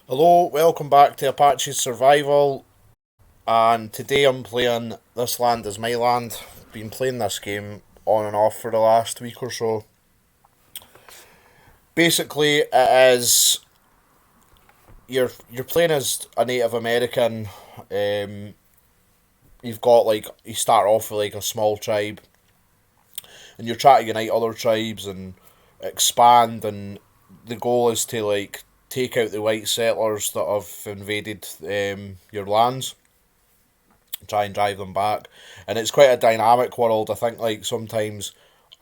Hello, welcome back to Apache Survival, and today I'm playing This Land Is My Land. Been playing this game on and off for the last week or so. Basically, it is you're playing as a Native American. Um, you've got you start off with like a small tribe, and you're trying to unite other tribes and expand. And the goal is to take out the white settlers that have invaded your lands, try and drive them back. And it's quite a dynamic world. I think sometimes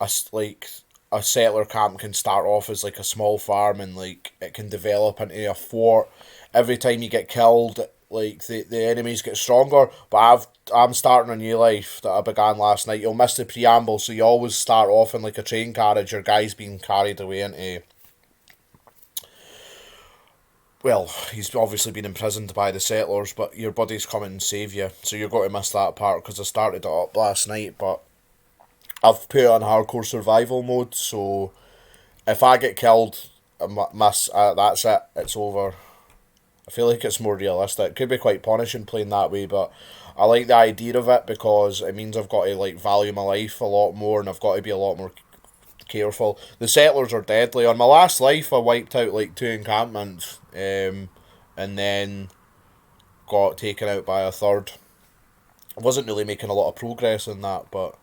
a settler camp can start off as like a small farm, and it can develop into a fort. Every time you get killed, the enemies get stronger. But I'm starting a new life that I began last night. You'll miss the preamble, so you always start off in like a train carriage. Your guy's being carried away into, well, he's obviously been imprisoned by the settlers, but your buddies come and save you. So you're going to miss that part because I started it up last night, but I've put it on hardcore survival mode. So if I get killed, that's it. It's over. I feel like it's more realistic. It could be quite punishing playing that way, but I like the idea of it because it means I've got to value my life a lot more, and I've got to be a lot more careful. The settlers are deadly. On my last life, I wiped out like two encampments, and then got taken out by a third. I wasn't really making a lot of progress in that, but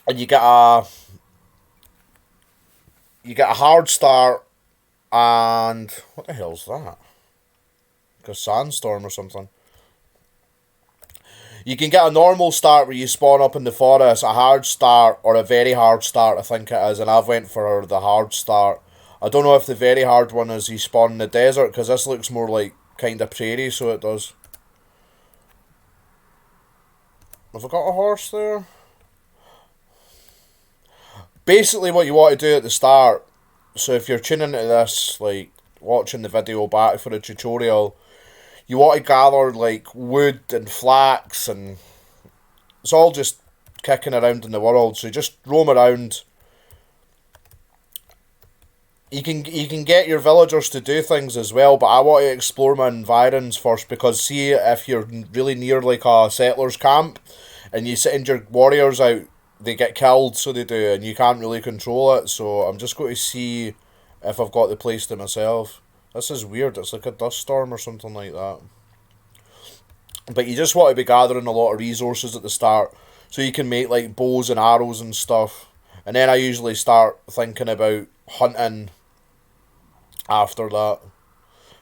and you get a hard start, and what the hell's that? Like a sandstorm or something. You can get a normal start where you spawn up in the forest, a hard start, or a very hard start, I think it is, and I've went for the hard start. I don't know if the very hard one is you spawn in the desert, because this looks more like kind of prairie, so it does. Have I got a horse there? Basically what you want to do at the start, so if you're tuning into this, watching the video back for a tutorial, you want to gather wood and flax, and it's all just kicking around in the world. So just roam around. You can get your villagers to do things as well, but I want to explore my environs first, because see, if you're really near like a settler's camp and you send your warriors out, they get killed, so they do, and you can't really control it. So I'm just going to see if I've got the place to myself. This is weird. It's like a dust storm or something like that. But you just want to be gathering a lot of resources at the start, so you can make like bows and arrows and stuff. And then I usually start thinking about hunting after that.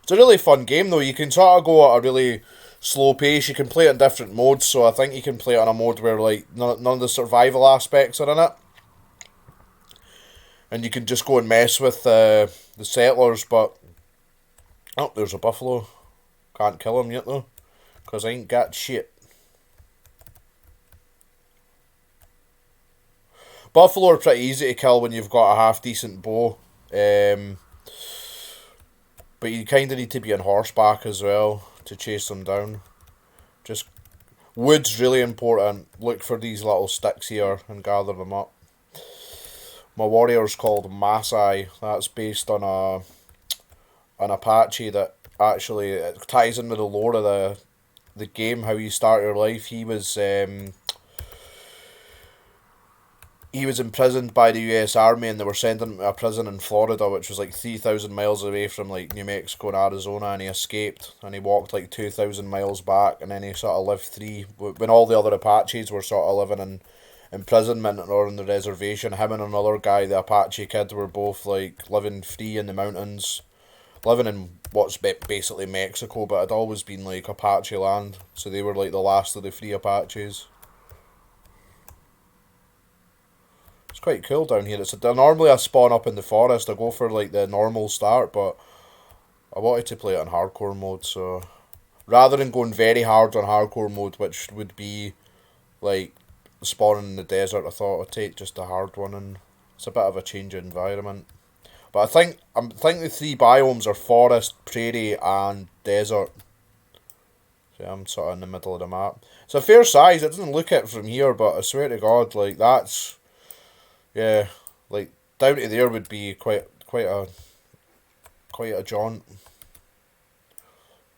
It's a really fun game though. You can sort of go at a really slow pace. You can play it in different modes, so I think you can play it on a mode where none of the survival aspects are in it, and you can just go and mess with the settlers. But oh, there's a buffalo. Can't kill him yet though, cause I ain't got shit. Buffalo are pretty easy to kill when you've got a half decent bow. Um, but you kind of need to be on horseback as well to chase them down. Just wood's really important. Look for these little sticks here and gather them up. My warrior's called Masai. That's based on an Apache that actually it ties into the lore of the game, how you start your life. He was imprisoned by the U.S. Army, and they were sending him to a prison in Florida, which was like 3,000 miles away from like New Mexico and Arizona, and he escaped, and he walked like 2,000 miles back, and then he sort of lived three, when all the other Apaches were sort of living in imprisonment or on the reservation. Him and another guy, the Apache kid, were both like living free in the mountains, living in what's basically Mexico, but it had always been like Apache land, so they were like the last of the free Apaches. It's quite cool down here. Normally I spawn up in the forest. I go for like the normal start, but I wanted to play it on hardcore mode, so rather than going very hard on hardcore mode, which would be like spawning in the desert, I thought I'd take just a hard one, and it's a bit of a change of environment. But I think the three biomes are forest, prairie, and desert. So I'm sort of in the middle of the map. It's a fair size. It doesn't look it from here, but I swear to God, like that's, yeah, like down to there would be quite Quite a jaunt.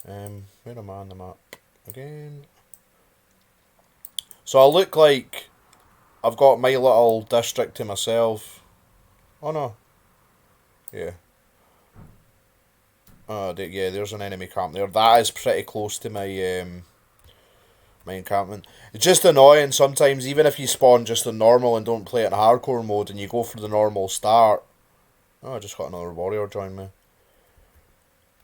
Where am I on the map? Again. So I look like I've got my little district to myself. Oh no. Yeah. Oh, yeah, there's an enemy camp there. That is pretty close to my encampment. It's just annoying sometimes, even if you spawn just in normal and don't play it in hardcore mode and you go for the normal start. Oh, I just got another warrior join me.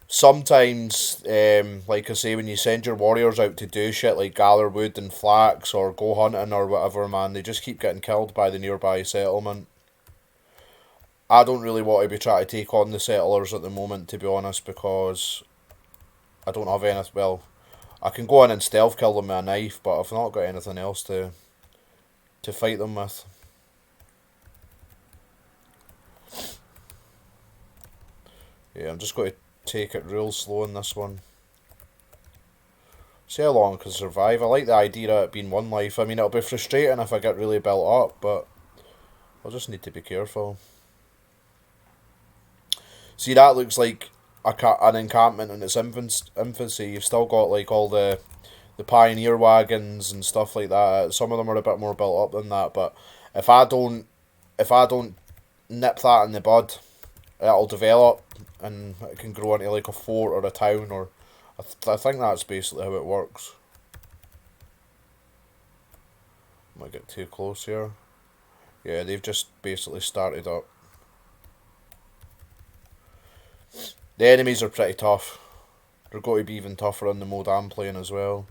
Sometimes, like I say, when you send your warriors out to do shit like gather wood and flax or go hunting or whatever, man, they just keep getting killed by the nearby settlement. I don't really want to be trying to take on the settlers at the moment, to be honest, because I don't have anything. Well, I can go in and stealth kill them with a knife, but I've not got anything else to fight them with. Yeah, I'm just going to take it real slow in this one. See how long I can survive. I like the idea of it being one life. I mean, it'll be frustrating if I get really built up, but I'll just need to be careful. See, that looks like an encampment in its infancy. You've still got like all the pioneer wagons and stuff like that. Some of them are a bit more built up than that, but if I don't nip that in the bud, it'll develop and it can grow into like a fort or a town, or I think that's basically how it works. Might get too close here. Yeah, they've just basically started up. The enemies are pretty tough. They're going to be even tougher on the mode I'm playing as well.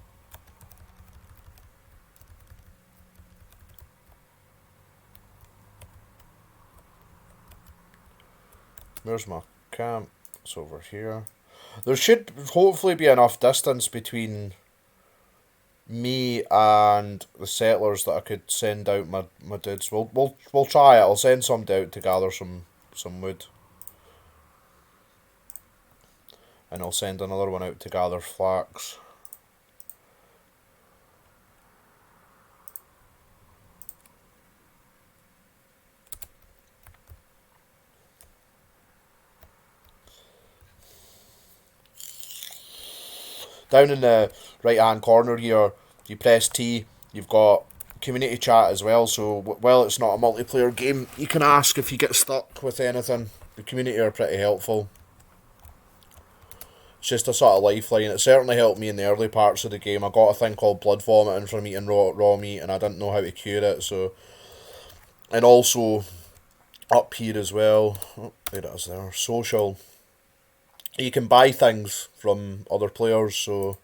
Where's my camp? It's over here. There should hopefully be enough distance between me and the settlers that I could send out my dudes. We'll try it. I'll send somebody out to gather some wood. And I'll send another one out to gather flax. Down in the right hand corner here, you press T, you've got community chat as well, so while it's not a multiplayer game, you can ask if you get stuck with anything. The community are pretty helpful. It's just a sort of lifeline. It certainly helped me in the early parts of the game. I got a thing called blood vomiting from eating raw meat, and I didn't know how to cure it, so... And also, up here as well, oh, there it is there, social. You can buy things from other players, so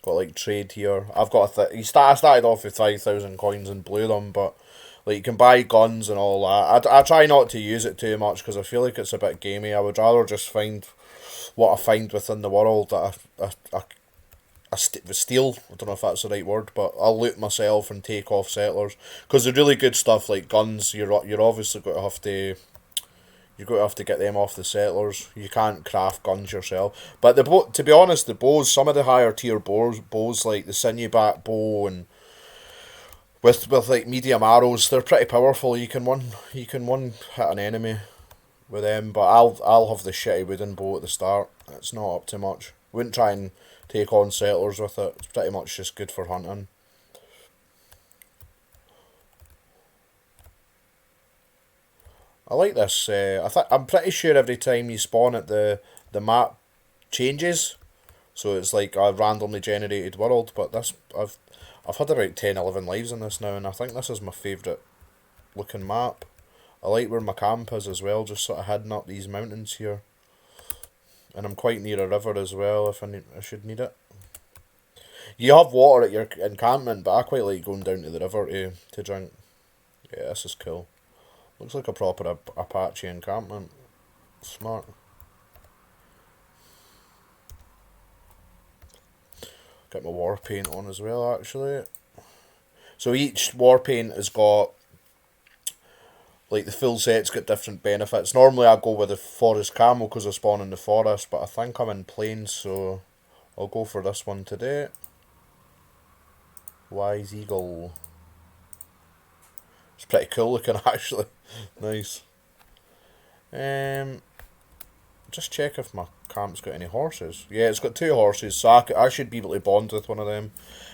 got like trade here. I've got I started off with 5,000 coins and blew them, but like you can buy guns and all that. I try not to use it too much because I feel like it's a bit gamey. I would rather just find what I find within the world that I steal. I don't know if that's the right word, but I'll loot myself and take off settlers because they're really good stuff like guns. You're obviously going to have to. You're going to have to get them off the settlers. You can't craft guns yourself. But to be honest, the bows, some of the higher tier bows like the sinew back bow and with like medium arrows, they're pretty powerful. You can one hit an enemy with them. But I'll have the shitty wooden bow at the start. It's not up to much. Wouldn't try and take on settlers with it. It's pretty much just good for hunting. I like this. I'm pretty sure every time you spawn it, the map changes, so it's like a randomly generated world. But this, I've had about 10, 11 lives in this now, and I think this is my favourite looking map. I like where my camp is as well, just sort of hidden up these mountains here, and I'm quite near a river as well. If I should need it. You have water at your encampment, but I quite like going down to the river to drink. Yeah, this is cool. Looks like a proper Apache encampment. Smart. Get my war paint on as well, actually. So each war paint has got, like the full set's got different benefits. Normally I go with the forest camo because I spawn in the forest, but I think I'm in plains, so I'll go for this one today. Wise Eagle. It's pretty cool looking actually. Nice. just check if my camp's got any horses. Yeah, it's got 2 horses, so I should be able to bond with one of them.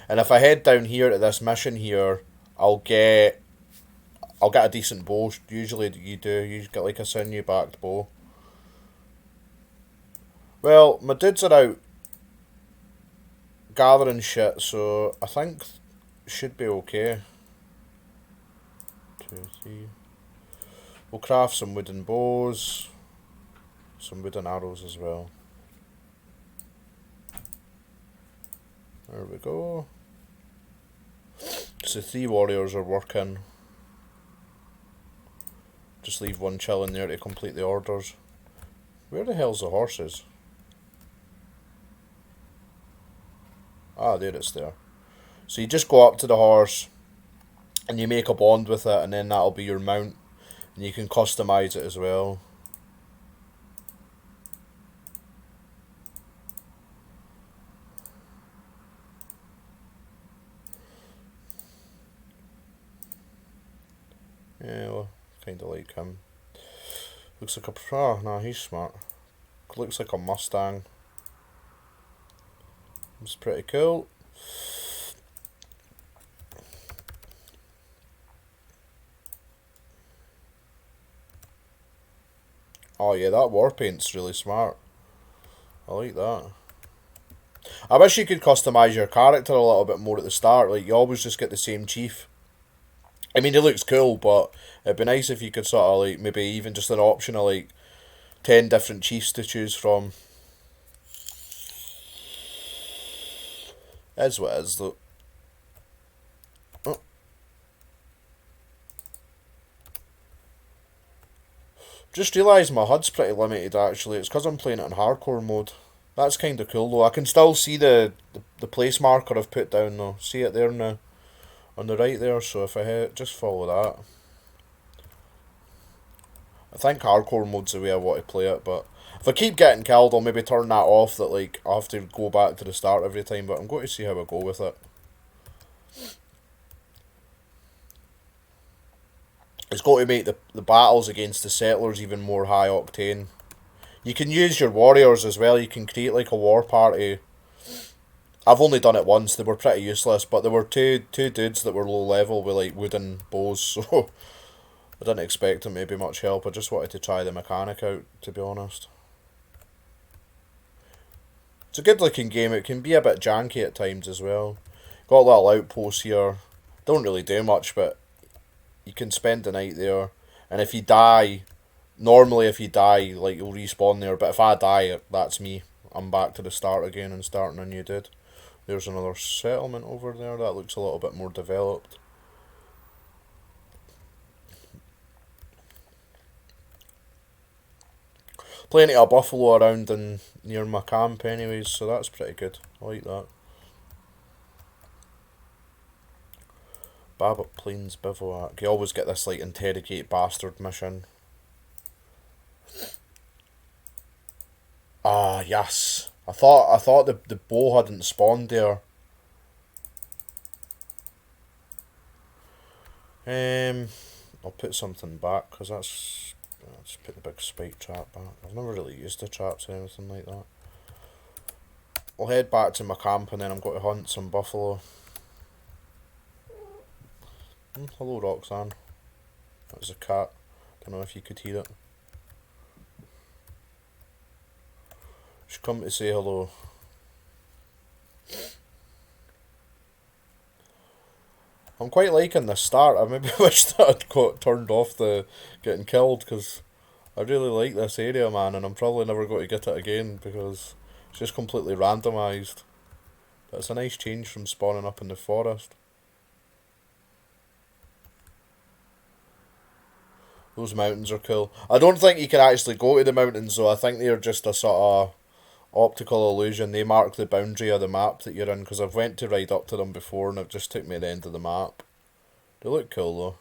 And if I head down here to this mission here, I'll get a decent bow. Usually you do. You get like a sinew backed bow. Well, my dudes are out gathering shit, so I think should be okay. 2, 3. We'll craft some wooden bows, some wooden arrows as well. There we go. So 3 warriors are working. Just leave one chilling there to complete the orders. Where the hell's the horses? Ah, there it's there. So you just go up to the horse and you make a bond with it, and then that'll be your mount. And you can customize it as well. Yeah, well, kind of like him. Looks like a... Ah, nah, he's smart. Looks like a Mustang. It's pretty cool. Oh yeah, that war paint's really smart. I like that. I wish you could customise your character a little bit more at the start. Like, you always just get the same chief. I mean, he looks cool, but it'd be nice if you could sort of, like, maybe even just an option of, like, 10 different chiefs to choose from. Is what it is, though. Oh. Just realised my HUD's pretty limited, actually. It's because I'm playing it in hardcore mode. That's kind of cool, though. I can still see the place marker I've put down, though. See it there now? On the right there, so if I hit, just follow that. I think hardcore mode's the way I want to play it, but if I keep getting killed, I'll maybe turn that off, that like I have to go back to the start every time, but I'm going to see how I go with it. It's got to make the battles against the settlers even more high octane. You can use your warriors as well, you can create like a war party. I've only done it once, they were pretty useless, but there were two dudes that were low level with like wooden bows, so I didn't expect them to be much help. I just wanted to try the mechanic out, to be honest. It's a good looking game, it can be a bit janky at times as well. Got a little outpost here, don't really do much, but you can spend the night there, and if you die, normally if you die, like, you'll respawn there, but if I die, that's me. I'm back to the start again and starting a new dude. There's another settlement over there, that looks a little bit more developed. Plenty of buffalo around and near my camp anyways, so that's pretty good. I like that. Babbitt Plains Bivouac. You always get this like interrogate bastard mission. Ah, yes. I thought the bow hadn't spawned there. I'll put something back because that's... Let's put the big spike trap back. I've never really used the traps or anything like that. I'll head back to my camp and then I'm going to hunt some buffalo. Hello, Roxanne. That was a cat. Don't know if you could hear it. She's come to say hello. I'm quite liking this start. I maybe wish that I'd got turned off the getting killed, because I really like this area, man, and I'm probably never going to get it again because it's just completely randomised. But it's a nice change from spawning up in the forest. Those mountains are cool. I don't think you can actually go to the mountains though. I think they're just a sort of optical illusion. They mark the boundary of the map that you're in, because I've went to ride up to them before and it just took me to the end of the map. They look cool though.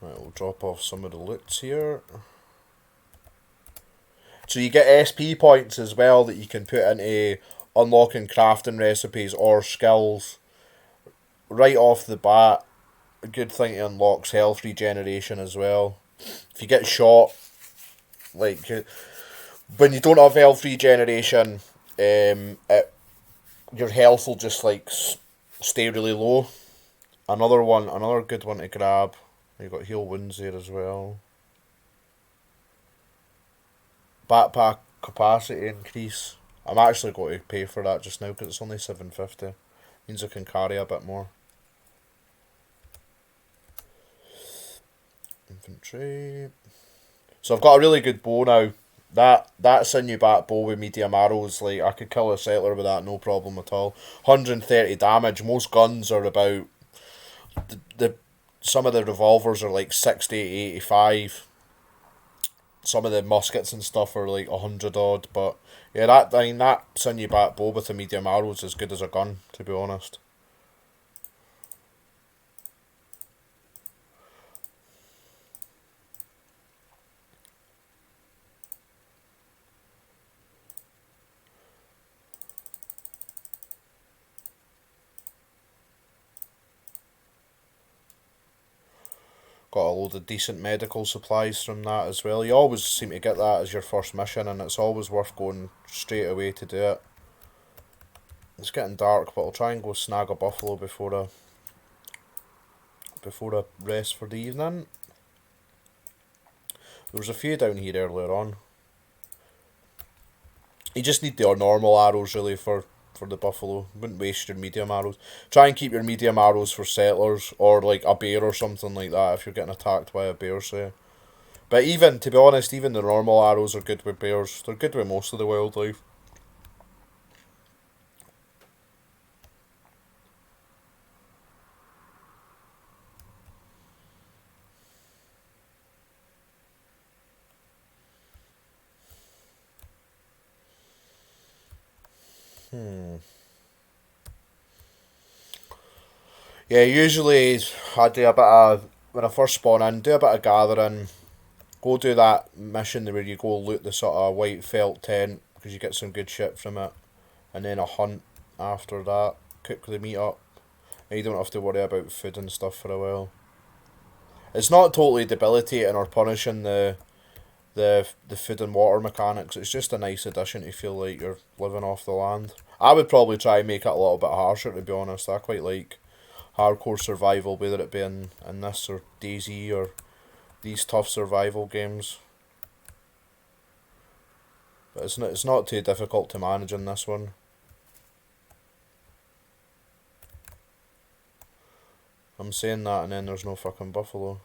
Right, we'll drop off some of the loots here. So you get SP points as well that you can put into unlocking crafting recipes or skills right off the bat. A good thing to unlock health regeneration as well. If you get shot, like when you don't have health regeneration, your health will just like stay really low. Another good one to grab. You got heal wounds there as well. Backpack capacity increase. I'm actually going to pay for that just now because it's only 750. Means I can carry a bit more. Infantry. So I've got a really good bow now. That sinew back bow with medium arrows, like I could kill a settler with that, no problem at all. 130 damage. Most guns are about the some of the revolvers are like 60, 85. Some of the muskets and stuff are like 100 odd, but yeah, that sinew back bow with the medium arrows is as good as a gun, to be honest. Got a load of decent medical supplies from that as well. You always seem to get that as your first mission, and it's always worth going straight away to do it. It's getting dark, but I'll try and go snag a buffalo before I rest for the evening. There was a few down here earlier on. You just need the normal arrows really for the buffalo. Wouldn't waste your medium arrows. Try and keep your medium arrows for settlers or like a bear or something like that if you're getting attacked by a bear, say. But even, to be honest, even the normal arrows are good with bears. They're good with most of the wildlife. Yeah, usually I do a bit of, when I first spawn in, do a bit of gathering. Go do that mission where you go loot the sort of white felt tent because you get some good shit from it. And then a hunt after that. Cook the meat up. And you don't have to worry about food and stuff for a while. It's not totally debilitating or punishing the food and water mechanics. It's just a nice addition to feel like you're living off the land. I would probably try and make it a little bit harsher, to be honest. I quite like hardcore survival, whether it be in this or DayZ or these tough survival games. But it's not too difficult to manage in this one. I'm saying that and then there's no fucking buffalo.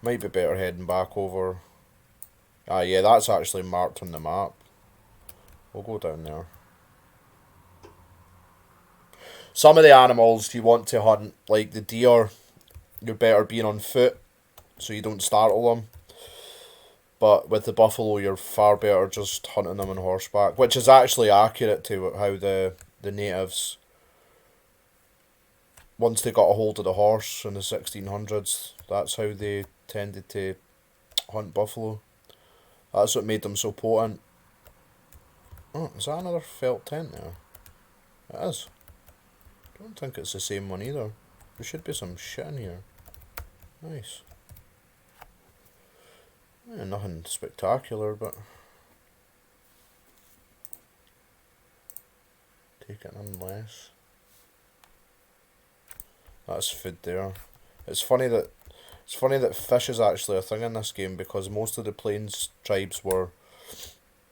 Might be better heading back over. Ah yeah, that's actually marked on the map. We'll go down there. Some of the animals you want to hunt, like the deer, you're better being on foot so you don't startle them. But with the buffalo, you're far better just hunting them on horseback, which is actually accurate to how the natives, once they got a hold of the horse in the 1600s, that's how they tended to hunt buffalo. That's what made them so potent. Oh, is that another felt tent there? It is. I don't think it's the same one either. There should be some shit in here. Nice. Yeah, nothing spectacular, but take it nonetheless. That's food there. It's funny that fish is actually a thing in this game because most of the plains tribes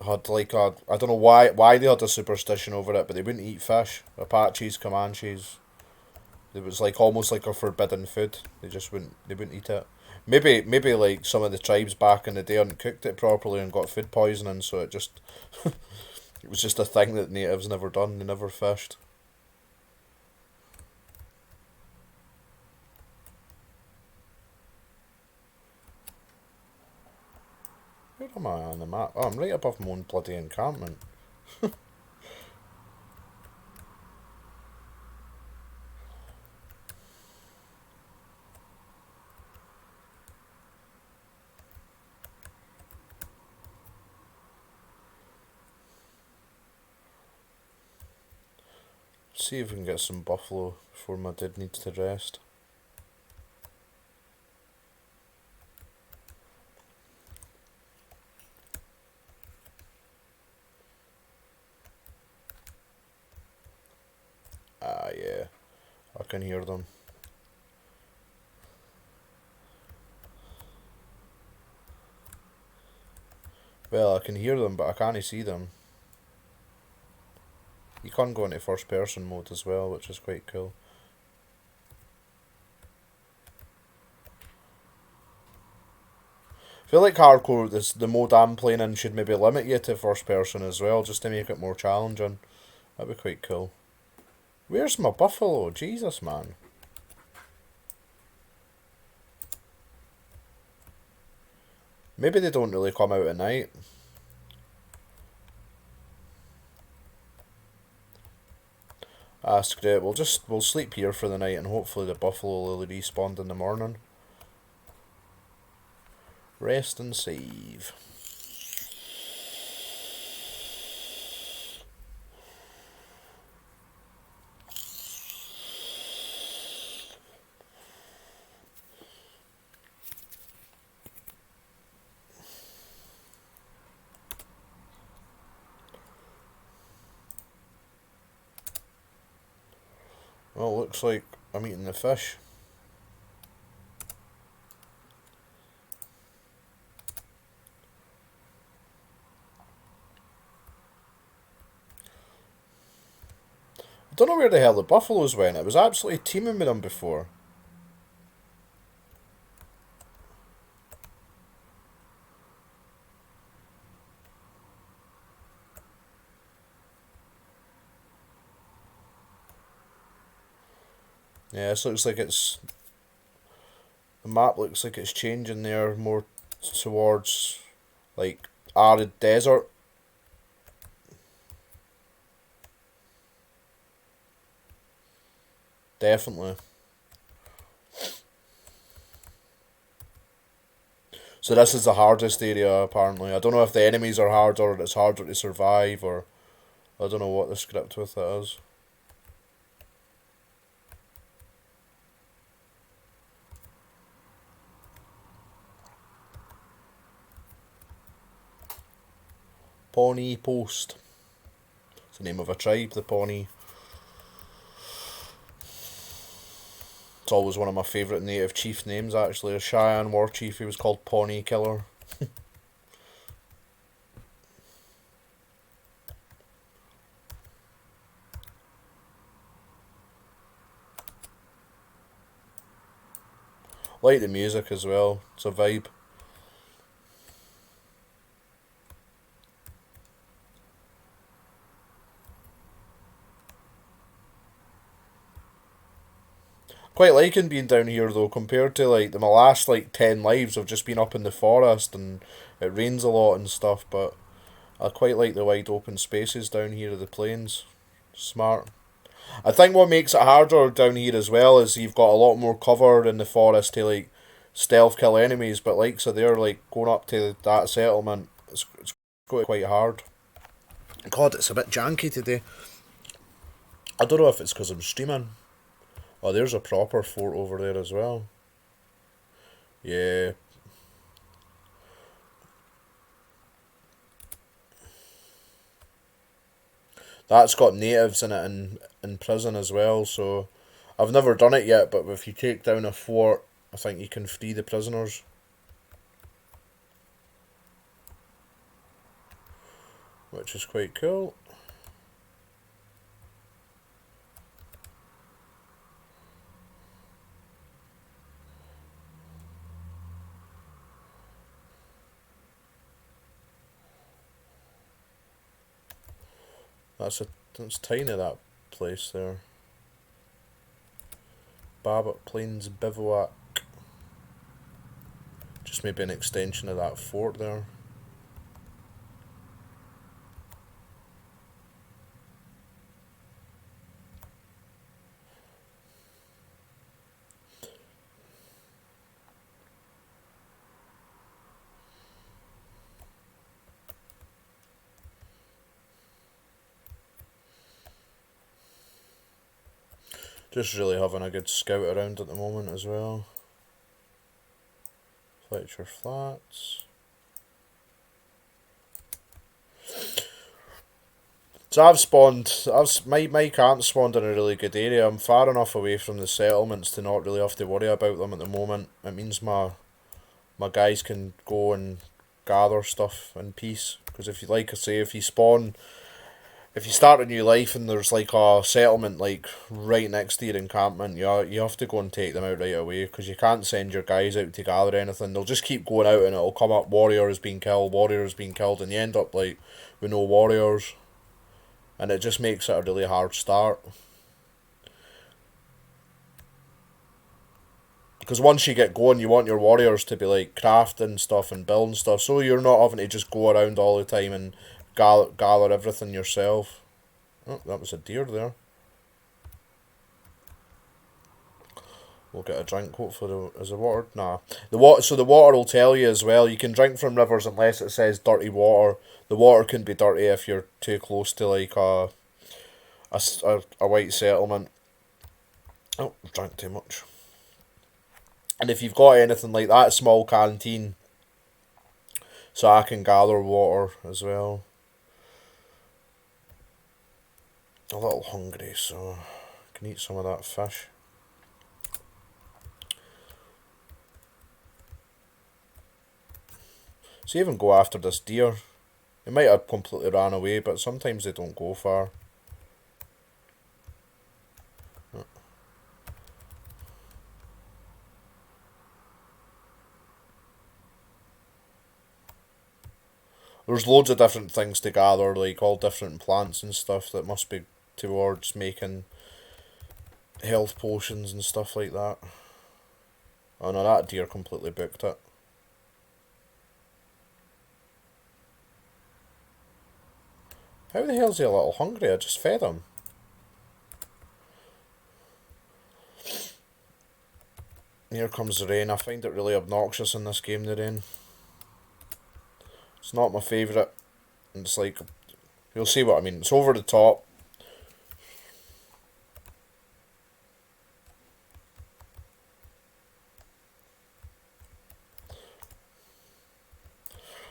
had like a, I don't know why they had a superstition over it, but they wouldn't eat fish. Apaches, Comanches, it was like almost like a forbidden food. They wouldn't eat it. Maybe like some of the tribes back in the day hadn't cooked it properly and got food poisoning, so it just it was just a thing that natives never done. They never fished. Where am I on the map? Oh, I'm right above my own bloody encampment. see if we can get some buffalo before my dad needs to rest. Ah, yeah. I can hear them. Well, I can hear them, but I can't see them. You can go into first person mode as well, which is quite cool. I feel like hardcore, the mode I'm playing in should maybe limit you to first person as well, just to make it more challenging. That'd be quite cool. Where's my buffalo? Jesus, man. Maybe they don't really come out at night. That's great. We'll sleep here for the night and hopefully the buffalo will respawn in the morning. Rest and save. Well, looks like I'm eating the fish. I don't know where the hell the buffaloes went. It was absolutely teaming with them before. Yeah, this looks like it's... The map looks like it's changing there more towards, like, arid desert. Definitely. So this is the hardest area, apparently. I don't know if the enemies are harder or it's harder to survive, or... I don't know what the script with it is. Pawnee Post. It's the name of a tribe, the Pawnee. It's always one of my favourite native chief names, actually. A Cheyenne war chief, he was called Pawnee Killer. Like the music as well, it's a vibe. Quite liking being down here though, compared to like my last like 10 lives I've just been up in the forest and it rains a lot and stuff, but I quite like the wide open spaces down here of the plains. Smart. I think what makes it harder down here as well is you've got a lot more cover in the forest to like stealth kill enemies, but like so they're like going up to that settlement, it's quite hard. God, it's a bit janky today. I don't know if it's because I'm streaming. Oh, there's a proper fort over there as well. Yeah. That's got natives in it in prison as well, so I've never done it yet, but if you take down a fort, I think you can free the prisoners. Which is quite cool. That's tiny, that place there. Babbitt Plains Bivouac. Just maybe an extension of that fort there. Just really having a good scout around at the moment as well. Fletcher Flats. So I've spawned. My camp spawned in a really good area. I'm far enough away from the settlements to not really have to worry about them at the moment. It means my guys can go and gather stuff in peace. Because if you, like I say, if you start a new life and there's like a settlement like right next to your encampment, you have to go and take them out right away, because you can't send your guys out to gather anything. They'll just keep going out and it'll come up warrior has been killed, and you end up like with no warriors. And it just makes it a really hard start. Because once you get going, you want your warriors to be like crafting stuff and building stuff, so you're not having to just go around all the time and gather everything yourself. Oh, that was a deer there. We'll get a drink, hopefully. Is the water? Nah. So the water will tell you as well. You can drink from rivers unless it says dirty water. The water can be dirty if you're too close to like a white settlement. Oh, I've drank too much. And if you've got anything like that small canteen, so I can gather water as well. A little hungry, so I can eat some of that fish. So even go after this deer. They might have completely ran away, but sometimes they don't go far. There's loads of different things to gather, like all different plants and stuff that must be towards making health potions and stuff like that. Oh no, that deer completely booked it. How the hell's he a little hungry? I just fed him. Here comes the rain. I find it really obnoxious in this game, the rain. It's not my favourite. It's like, you'll see what I mean. It's over the top.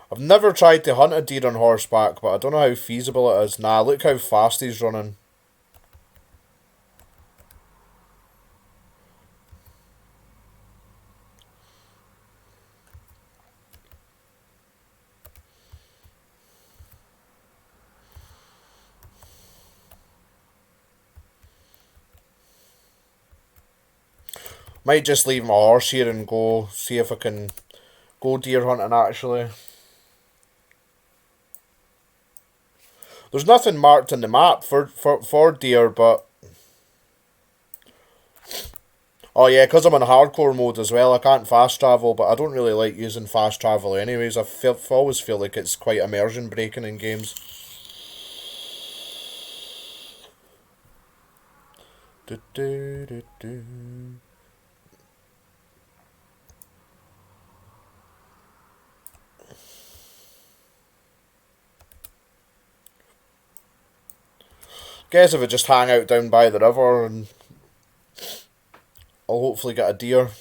I've never tried to hunt a deer on horseback, but I don't know how feasible it is. Nah, look how fast he's running. Might just leave my horse here and go see if I can go deer hunting actually. There's nothing marked on the map for deer, but... Oh yeah, because I'm in hardcore mode as well, I can't fast travel, but I don't really like using fast travel anyways. I always feel like it's quite immersion breaking in games. Do, do, do, do. Guess if I just hang out down by the river and I'll hopefully get a deer.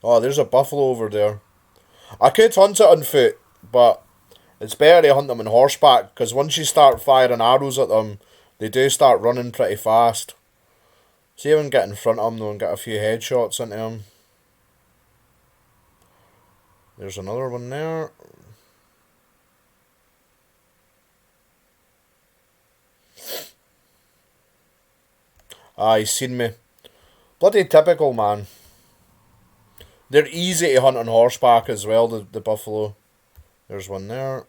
Oh, there's a buffalo over there. I could hunt it on foot, but it's better to hunt them on horseback, because once you start firing arrows at them, they do start running pretty fast. See if I can get in front of them though and get a few headshots into them. There's another one there. Ah, he's seen me. Bloody typical, man. They're easy to hunt on horseback as well, the buffalo. There's one there.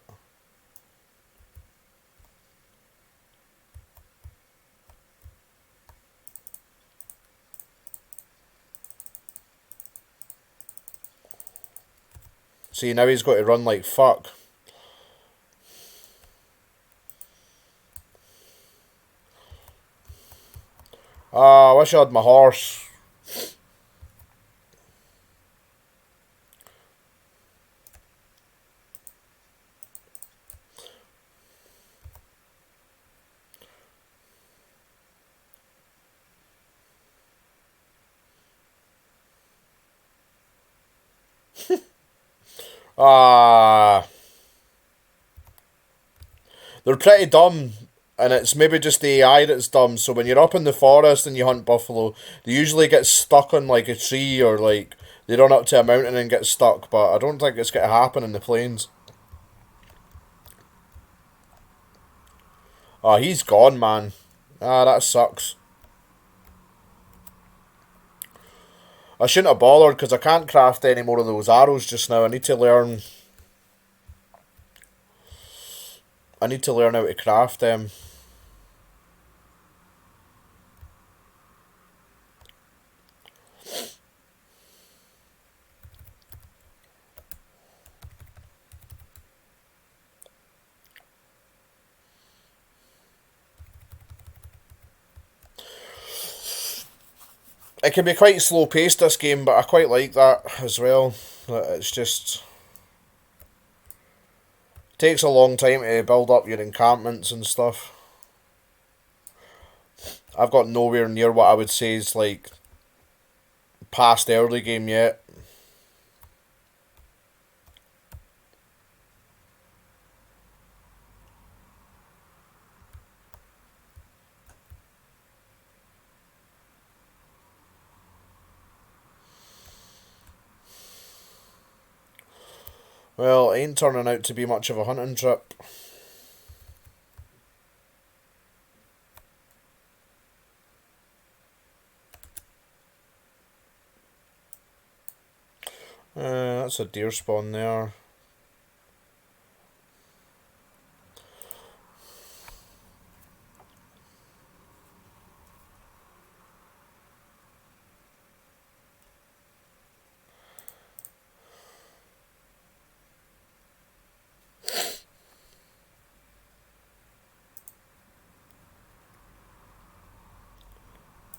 See, now he's got to run like fuck. Ah, I wish I had my horse. Ah, they're pretty dumb, and it's maybe just the AI that's dumb. So when you're up in the forest and you hunt buffalo, they usually get stuck on like a tree or like they run up to a mountain and get stuck. But I don't think it's going to happen in the plains. Ah, he's gone, man. Ah, that sucks. I shouldn't have bothered because I can't craft any more of those arrows just now. I need to learn. I need to learn how to craft them. It can be quite slow paced this game, but I quite like that as well. It's just takes a long time to build up your encampments and stuff. I've got nowhere near what I would say is like past early game yet. Well, it ain't turning out to be much of a hunting trip. That's a deer spawn there.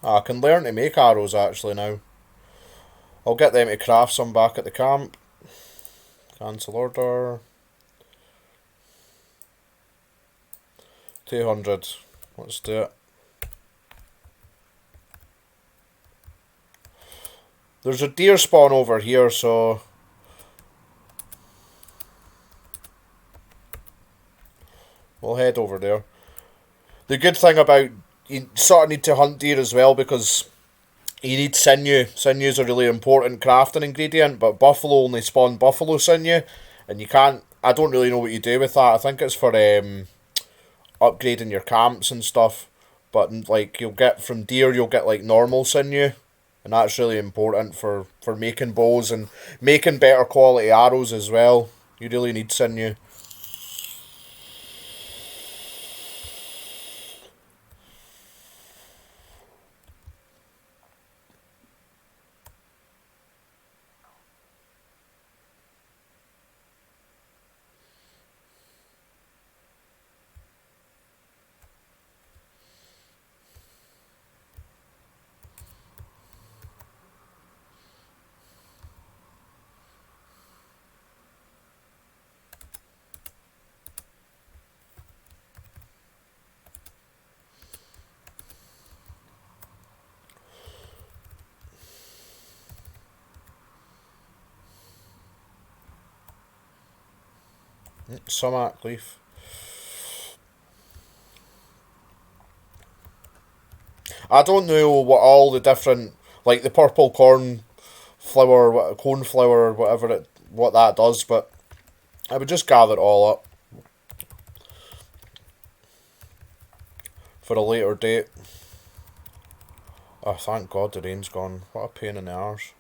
I can learn to make arrows actually now. I'll get them to craft some back at the camp. Cancel order. 200. Let's do it. There's a deer spawn over here, so we'll head over there. The good thing about you sort of need to hunt deer as well because you need sinew. Sinew is a really important crafting ingredient, but buffalo only spawn buffalo sinew, and you can't. I don't really know what you do with that. I think it's for upgrading your camps and stuff. But like you'll get from deer, you'll get like normal sinew, and that's really important for making bows and making better quality arrows as well. You really need sinew. Sumac leaf. I don't know what all the different like the purple cornflower, what that does, but I would just gather it all up for a later date. Oh, thank God the rain's gone. What a pain in the arse.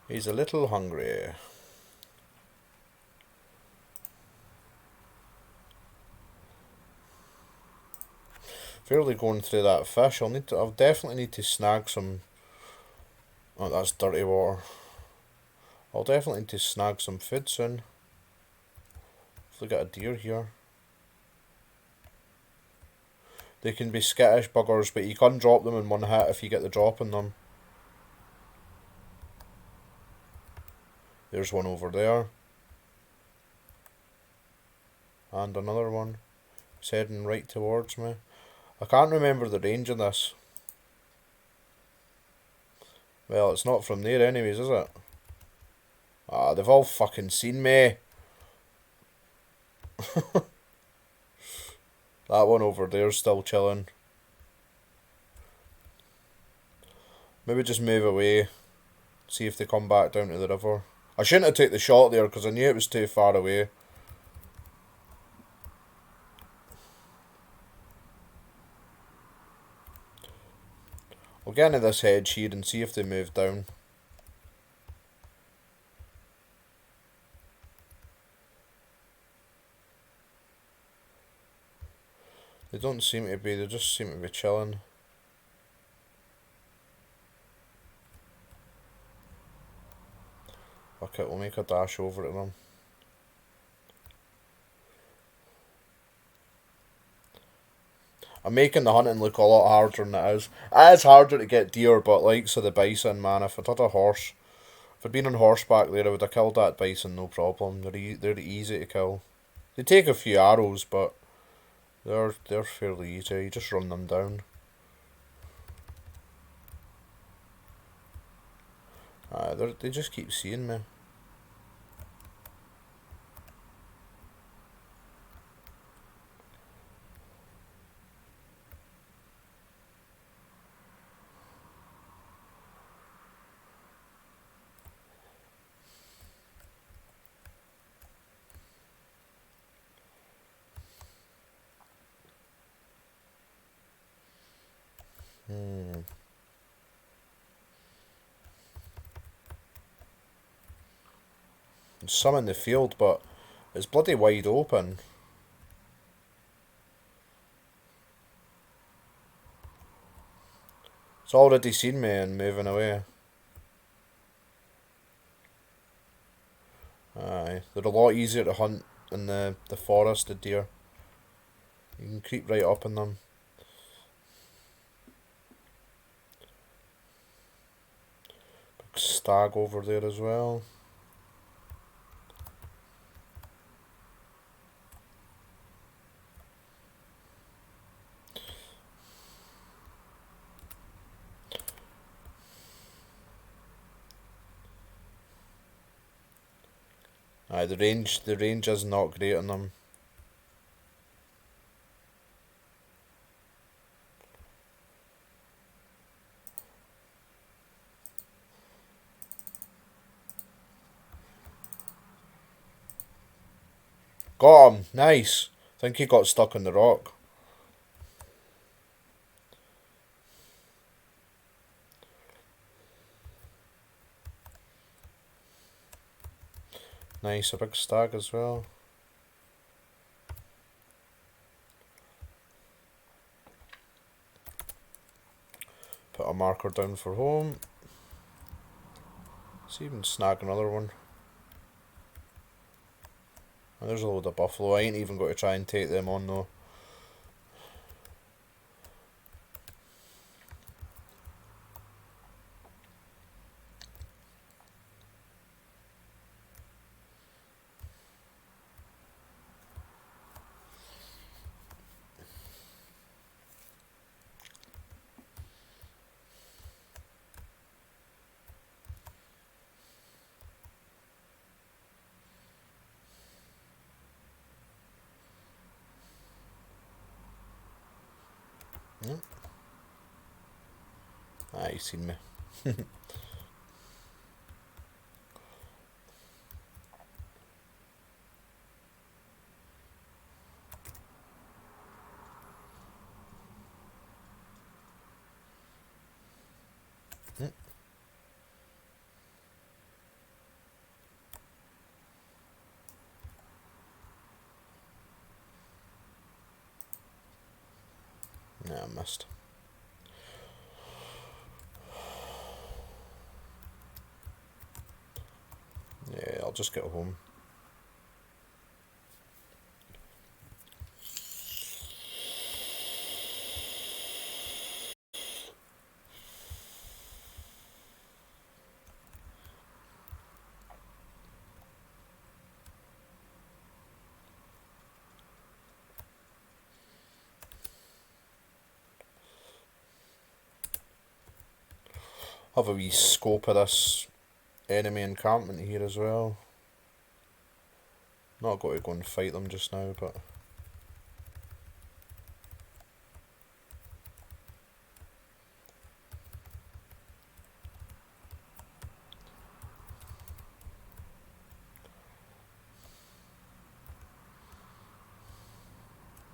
He's a little hungry. Fairly going through that fish. I'll definitely need to snag some. Oh, that's dirty water. I'll definitely need to snag some food soon. If we got a deer here. They can be skittish buggers, but you can drop them in one hit if you get the drop on them. There's one over there. And another one. It's heading right towards me. I can't remember the range of this. Well, it's not from there anyways, is it? Ah, they've all fucking seen me. That one over there's still chilling. Maybe just move away. See if they come back down to the river. I shouldn't have taken the shot there because I knew it was too far away. I'll get into this hedge here and see if they move down. They don't seem to be, they just seem to be chilling. Fuck it, we'll make a dash over to them. I'm making the hunting look a lot harder than it is. It is harder to get deer, but like so the bison, man, if I'd had a horse, if I'd been on horseback there, I would have killed that bison no problem. They're easy to kill. They take a few arrows, but they're fairly easy. You just run them down. They just keep seeing me. There's some in the field, but it's bloody wide open. It's already seen me and moving away. Aye, they're a lot easier to hunt in the forest, the deer. You can creep right up on them. Big stag over there as well. Aye, the range is not great on them. Got him, nice. I think he got stuck in the rock. Nice, a big stag as well. Put a marker down for home. See if we can snag another one. And there's a load of buffalo. I ain't even going to try and take them on though. Yep. Ah, you seen me. Yep. No, I missed. Yeah, I'll just get home. Have a wee scope of this enemy encampment here as well. Not got to go and fight them just now, but...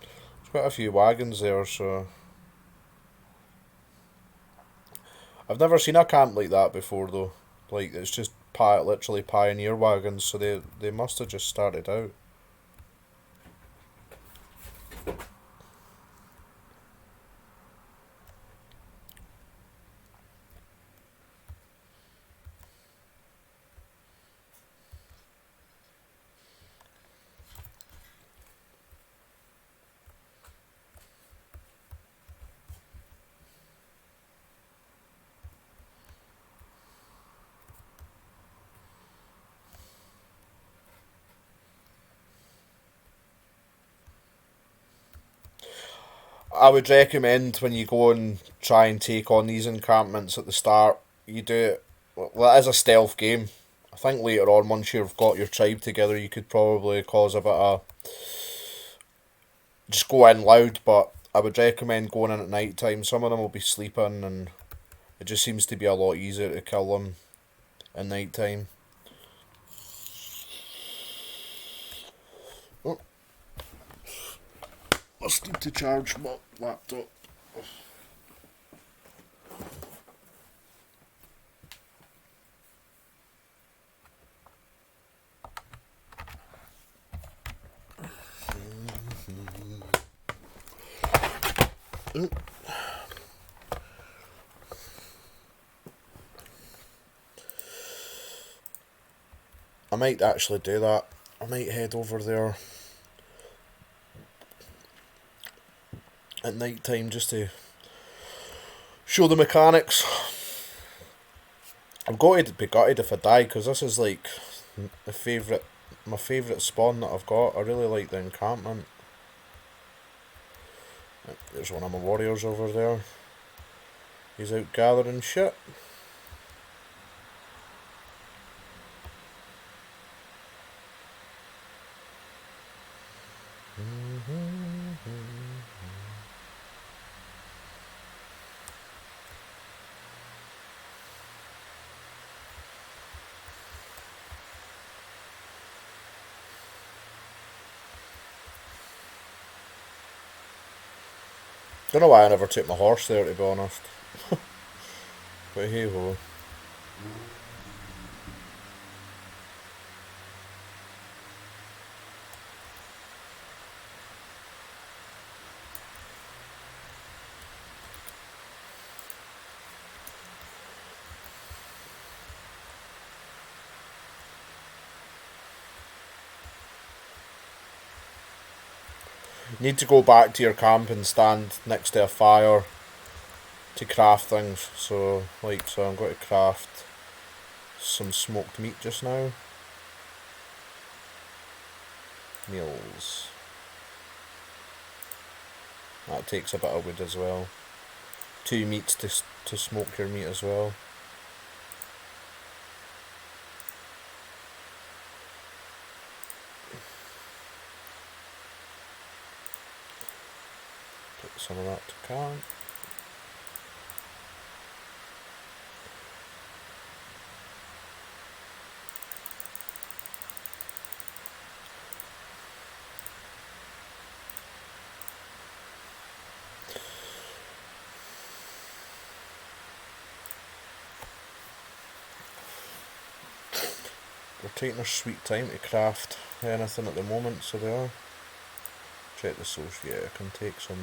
There's quite a few wagons there, so... I've never seen a camp like that before though. Like, it's just literally pioneer wagons, so they must have just started out. I would recommend when you go and try and take on these encampments at the start, you do it. Well, it is a stealth game. I think later on, once you've got your tribe together, you could probably cause a bit of... Just go in loud, but I would recommend going in at night time. Some of them will be sleeping, and it just seems to be a lot easier to kill them at night time. Oh. I just need to charge my laptop. I might actually do that. I might head over there at night time just to show the mechanics. I'm going to be gutted if I die, because this is like my favourite spawn that I've got. I really like the encampment. There's one of my warriors over there. He's out gathering shit. Don't know why I never took my horse there, to be honest. But hey ho. Need to go back to your camp and stand next to a fire to craft things. So I'm going to craft some smoked meat just now. Meals. That takes a bit of wood as well. 2 meats to smoke your meat as well. Put some of that to can. We're taking our sweet time to craft anything at the moment, so they are. Check the social, yeah, I can take some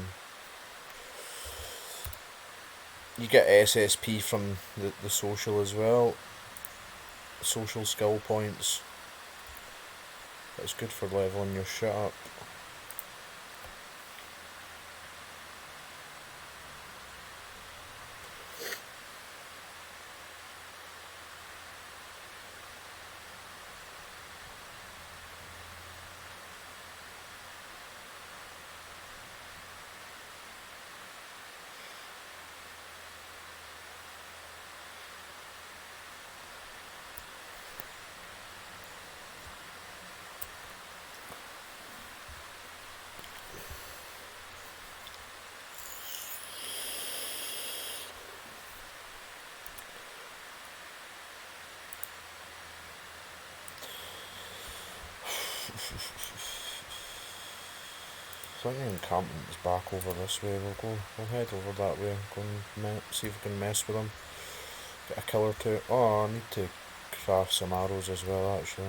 You get SSP from the social as well. Social skill points. That's good for leveling your shit up. I think the encampment's back over this way. We'll head over that way. Go and see if we can mess with them. Get a kill or two. Oh, I need to craft some arrows as well, actually.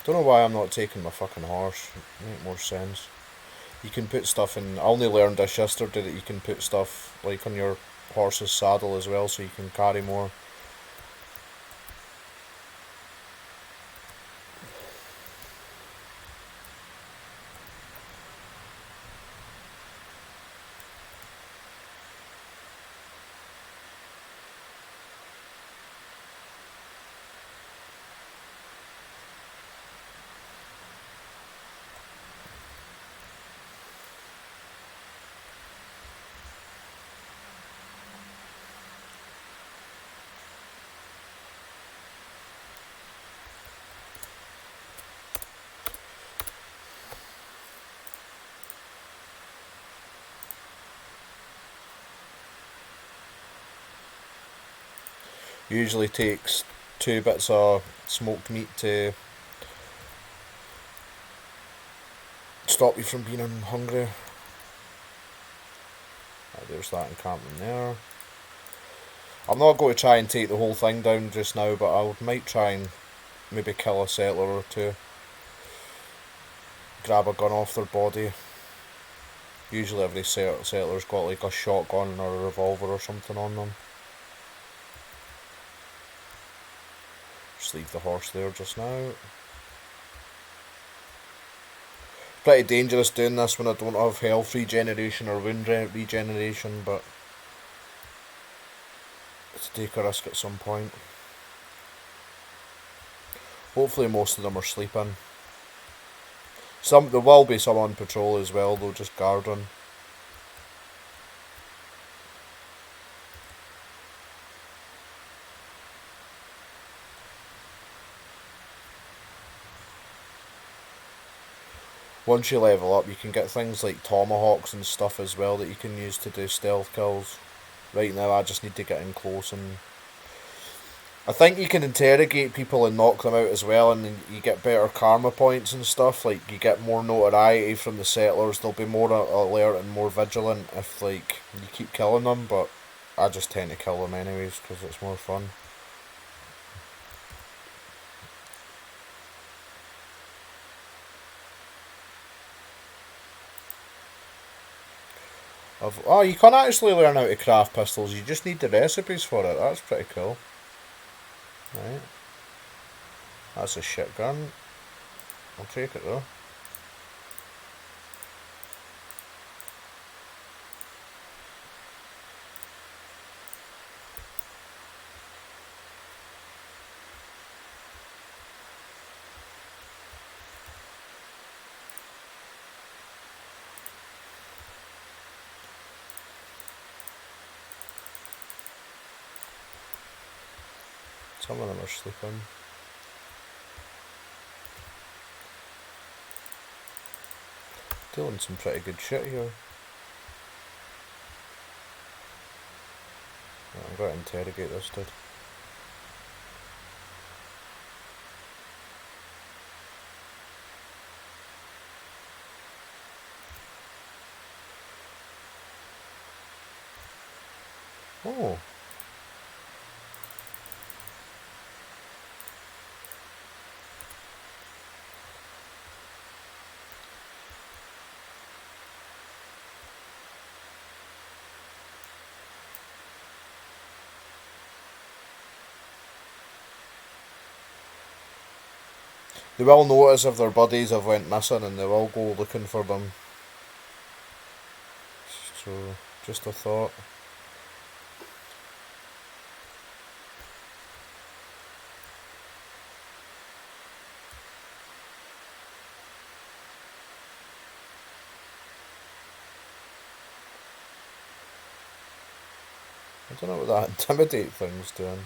Don't know why I'm not taking my fucking horse. Make more sense. You can put stuff in. I only learned this yesterday that you can put stuff like on your horse's saddle as well, so you can carry more. Usually takes 2 bits of smoked meat to stop you from being hungry. There's that encampment there. I'm not going to try and take the whole thing down just now, but I might try and maybe kill a settler or two. Grab a gun off their body. Usually every settler's got like a shotgun or a revolver or something on them. Just leave the horse there just now. Pretty dangerous doing this when I don't have health regeneration or wound regeneration, but to take a risk at some point. Hopefully most of them are sleeping. There will be some on patrol as well, though, just guarding. Once you level up, you can get things like tomahawks and stuff as well that you can use to do stealth kills. Right now, I just need to get in close, and I think you can interrogate people and knock them out as well, and you get better karma points and stuff. Like, you get more notoriety from the settlers. They'll be more alert and more vigilant if, like, you keep killing them, but I just tend to kill them anyways because it's more fun. Oh, you can actually learn how to craft pistols. You just need the recipes for it. That's pretty cool. Right. That's a shit gun. I'll take it though. Some of them are sleeping. Doing some pretty good shit here. I'm going to interrogate this dude. Oh. They will notice if their buddies have went missing and they will go looking for them. So, just a thought. I don't know what that intimidate thing's doing.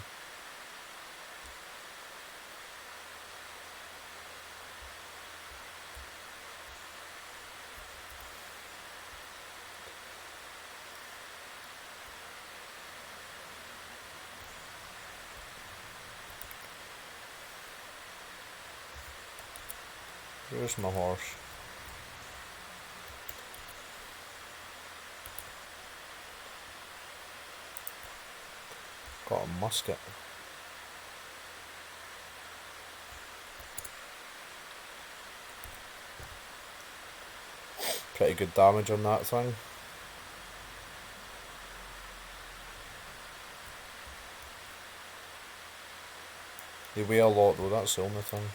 Here's my horse. Got a musket. Pretty good damage on that thing. They weigh a lot though, that's the only thing.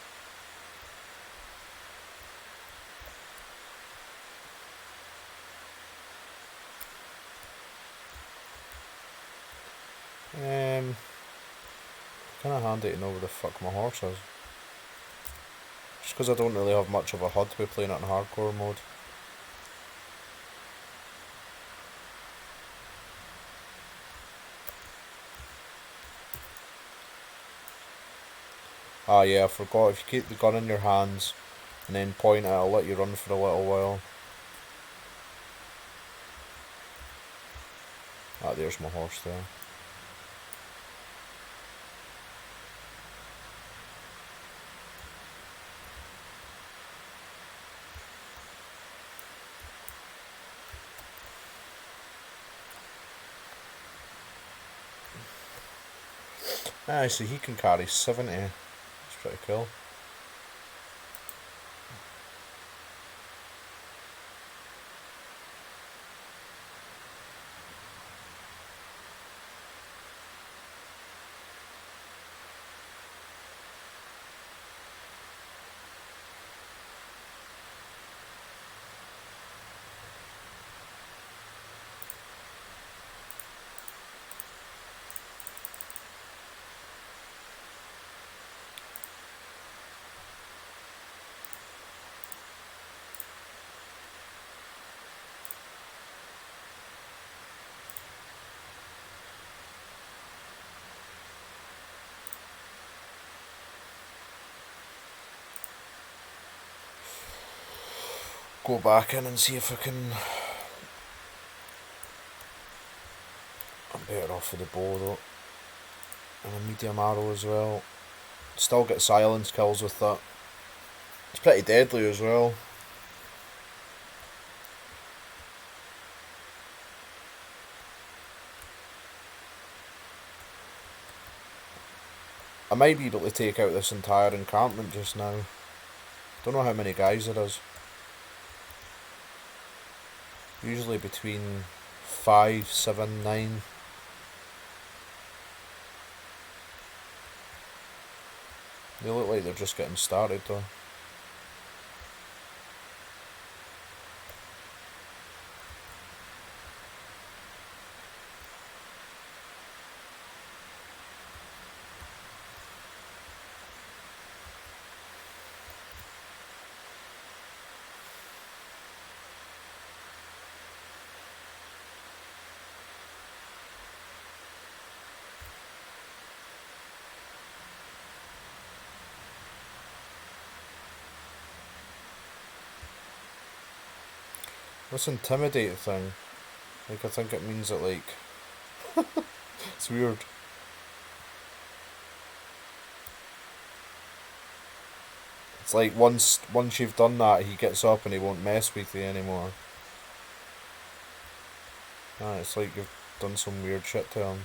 Kinda handy to know where the fuck my horse is. Just because I don't really have much of a HUD to be playing it in hardcore mode. Ah yeah, I forgot, if you keep the gun in your hands and then point it, it'll let you run for a little while. Ah, there's my horse there. Ah, so he can carry 70. It's pretty cool. Go back in and see if I can. I'm better off with the bow though. And a medium arrow as well. Still get silence kills with that. It's pretty deadly as well. I might be able to take out this entire encampment just now. Don't know how many guys there is. Usually between 5, 7, 9. They look like they're just getting started though. This intimidate thing, like I think it means that like, it's weird. It's like once you've done that, he gets up and he won't mess with you anymore. Ah, it's like done some weird shit to him.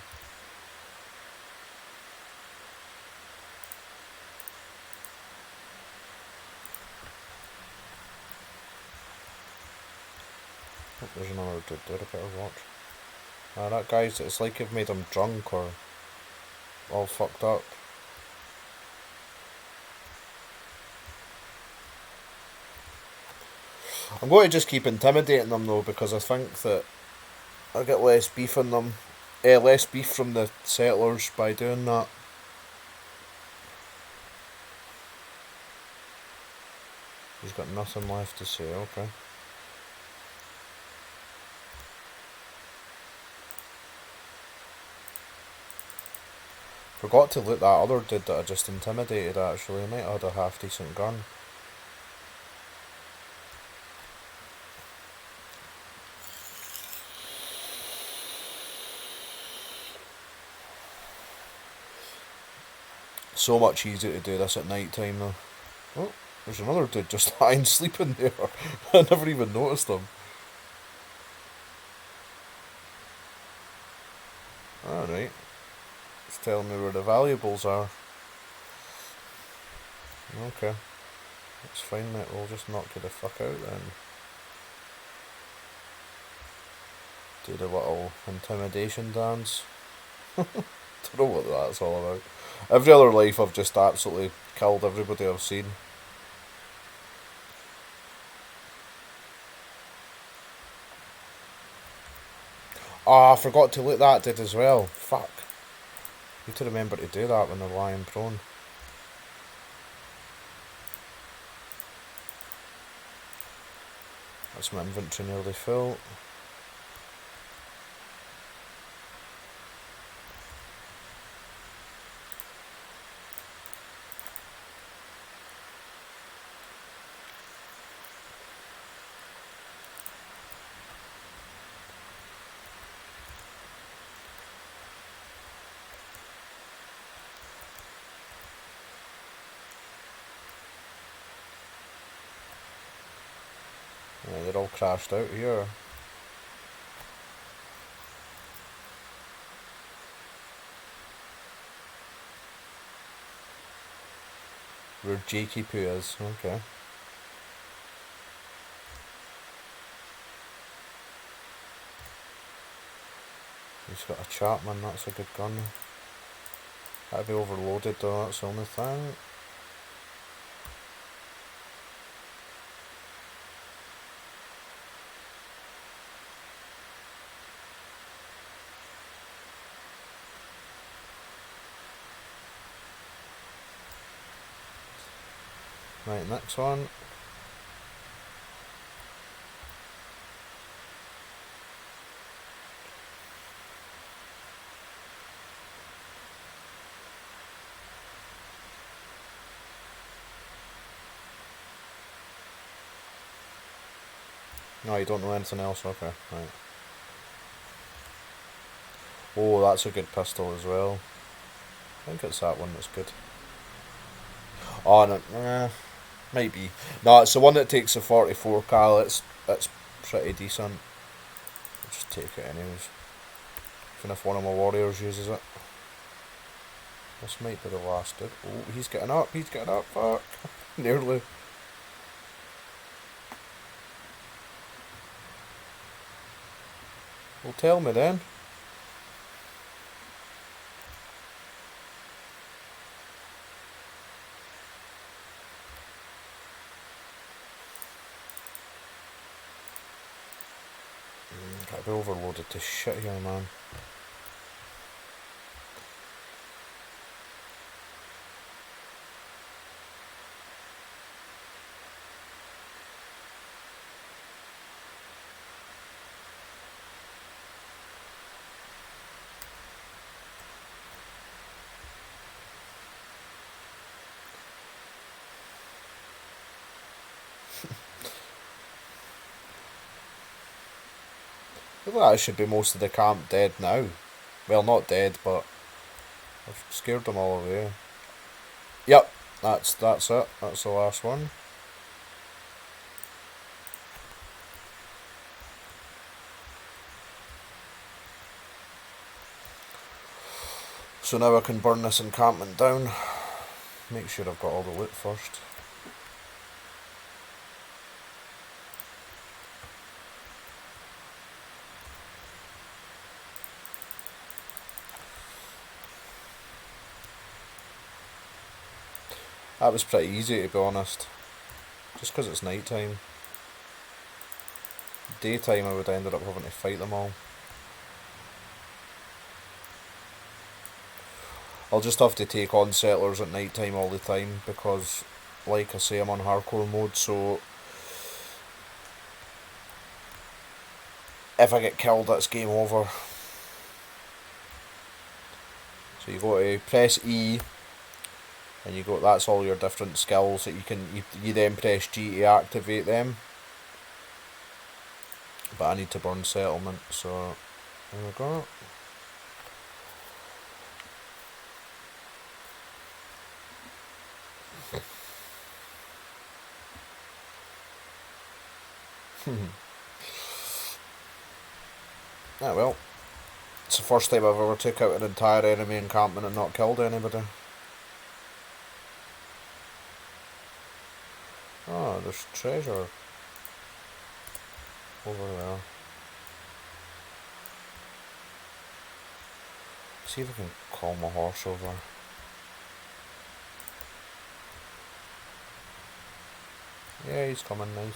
Oh, there's another dude there, I better watch. That guy's, it's like you've made him drunk or all fucked up. I'm going to just keep intimidating them though, because I think that I get less beef on them. Less beef from the settlers by doing that. He's got nothing left to say, okay. Forgot to loot that other dude that I just intimidated actually. He might have had a half decent gun. So much easier to do this at night time though. Oh, there's another dude just lying sleeping there. I never even noticed him. Alright. It's telling me where the valuables are. Okay. That's fine, mate. We'll just knock you the fuck out then. Do the little intimidation dance. Don't know what that's all about. Every other life I've just absolutely killed everybody I've seen. Ah, I forgot to loot that dude as well. Fuck. Need to remember to do that when they're lying prone. That's my inventory nearly full. Yeah, they're all crashed out here. Where Jakey Poo is, okay. He's got a Chapman, that's a good gun. That'd be overloaded though, that's the only thing. Right, next one. No, you don't know anything else? Okay, right. Oh, that's a good pistol as well. I think it's that one that's good. Oh, no, might be. No, it's the one that takes a 44 cal. It's pretty decent. I'll just take it anyways. Even if one of my warriors uses it. This might be the last dude. Oh, he's getting up, fuck. Nearly. Well, tell me then. Gotta be overloaded to shit here, man. Well, that should be most of the camp dead now. Well, not dead, but I've scared them all away. Yep, that's it. That's the last one. So now I can burn this encampment down. Make sure I've got all the loot first. That was pretty easy, to be honest. Just because it's night time. Daytime I would have ended up having to fight them all. I'll just have to take on settlers at night time all the time because, like I say, I'm on hardcore mode, so if I get killed, that's game over. So you go to press E, and you go. That's all your different skills that you can. You then press G to activate them. But I need to burn settlement, so there we go. Yeah, well, it's the first time I've ever took out an entire enemy encampment and not killed anybody. Oh, there's treasure over there. See if I can call my horse over. Yeah, he's coming, nice.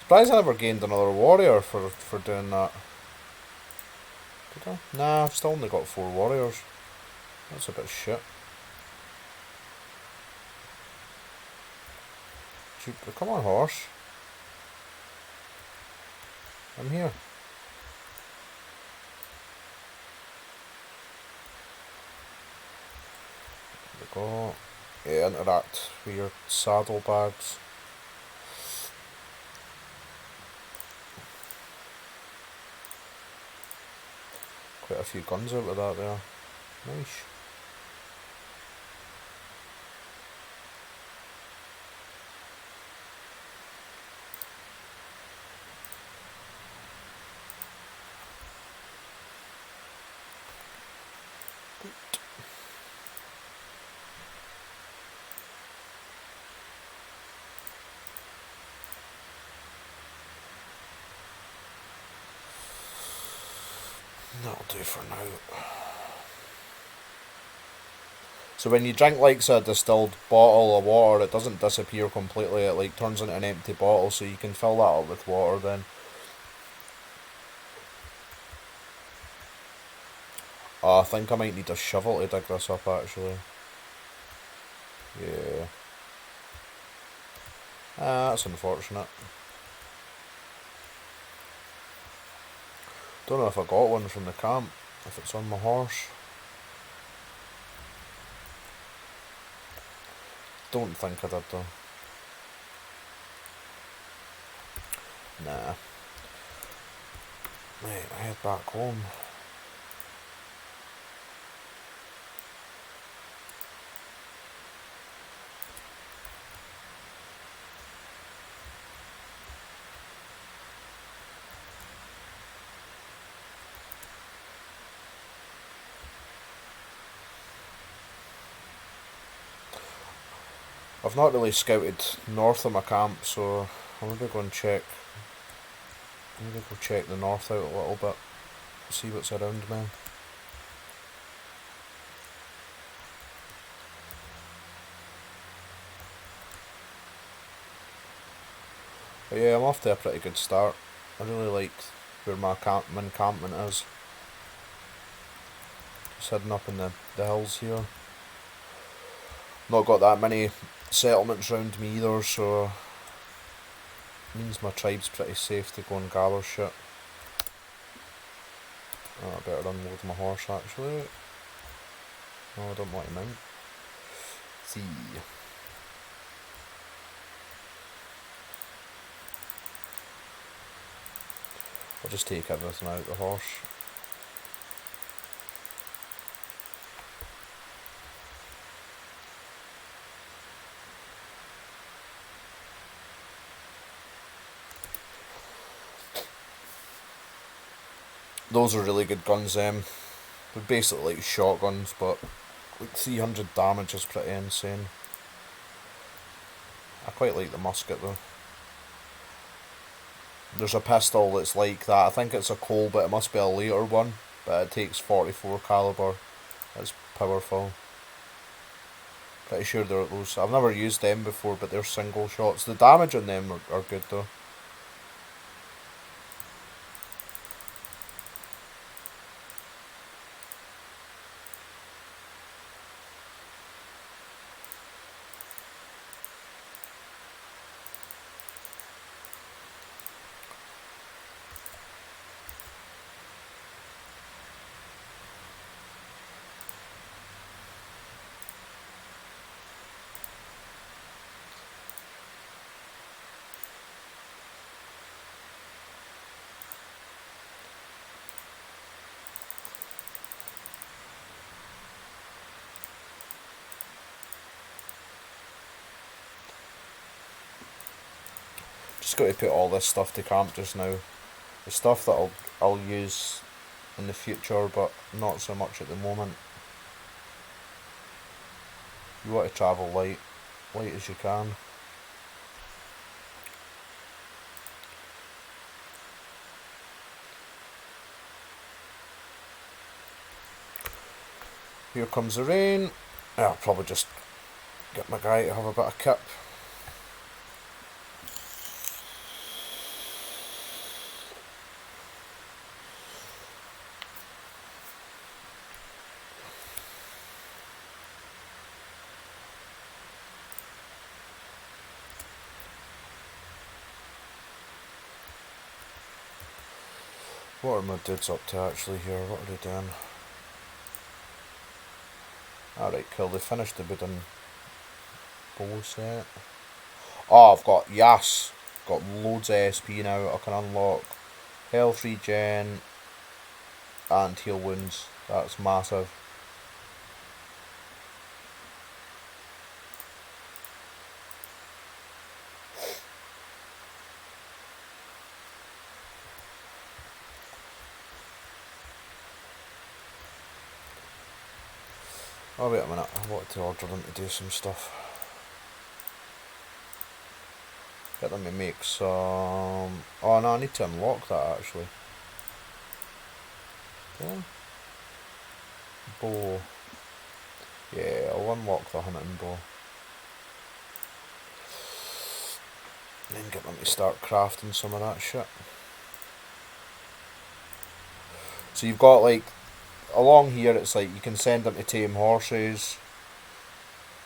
Surprised I never gained another warrior for doing that. Did I? Nah, I've still only got 4 warriors. That's a bit shit. Come on, horse. I'm here. There we go. Yeah, interact with your saddlebags. Quite a few guns out of that there. Nice. That'll do for now. So when you drink like a distilled bottle of water, it doesn't disappear completely. It like turns into an empty bottle, so you can fill that up with water then. Oh, I think I might need a shovel to dig this up actually. Yeah. Ah, that's unfortunate. Don't know if I got one from the camp, if it's on my horse. Don't think I did though. Nah. Right, I head back home. I've not really scouted north of my camp, so I'm gonna go and check. I'm gonna go check the north out a little bit, see what's around me. But yeah, I'm off to a pretty good start. I really like where my encampment is. Just heading up in the hills here. Not got that many settlements around me either, so means my tribe's pretty safe to go and gather shit. Oh, I better unload my horse actually. No, I don't want him out. See. I'll just take everything out of the horse. Those are really good guns, they're basically like shotguns, but like 300 damage is pretty insane. I quite like the musket though. There's a pistol that's like that. I think it's a Colt, but it must be a later one. But it takes 44 caliber. It's powerful. Pretty sure they're those. I've never used them before, but they're single shots. The damage on them are good though. Just got to put all this stuff to camp just now. The stuff that I'll use in the future, but not so much at the moment. You want to travel light as you can. Here comes the rain. I'll probably just get my guy to have a bit of kip. What are my dudes up to actually here? What are they doing? Alright, cool. They finished the wooden bow set. Oh, I've got Yas. Got loads of SP now. I can unlock health regen and heal wounds. That's massive. Oh wait a minute, I wanted to order them to do some stuff. Get them to make some... Oh no, I need to unlock that actually. Yeah. Bow. Yeah, I'll unlock the hunting bow. And then get them to start crafting some of that shit. So you've got like... Along here it's like you can send them to tame horses,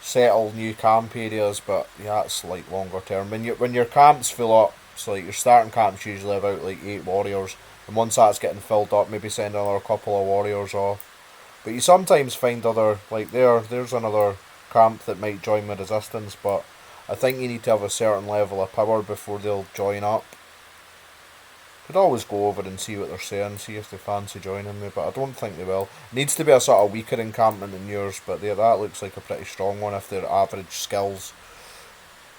settle new camp areas, but yeah, it's like longer term. When your camp's full up, so like your starting camp's usually about like 8 warriors, and once that's getting filled up, maybe send another couple of warriors off. But you sometimes find other, like there's another camp that might join the resistance, but I think you need to have a certain level of power before they'll join up. Could always go over and see what they're saying, see if they fancy joining me, but I don't think they will. Needs to be a sort of weaker encampment than yours, but that looks like a pretty strong one if their average skills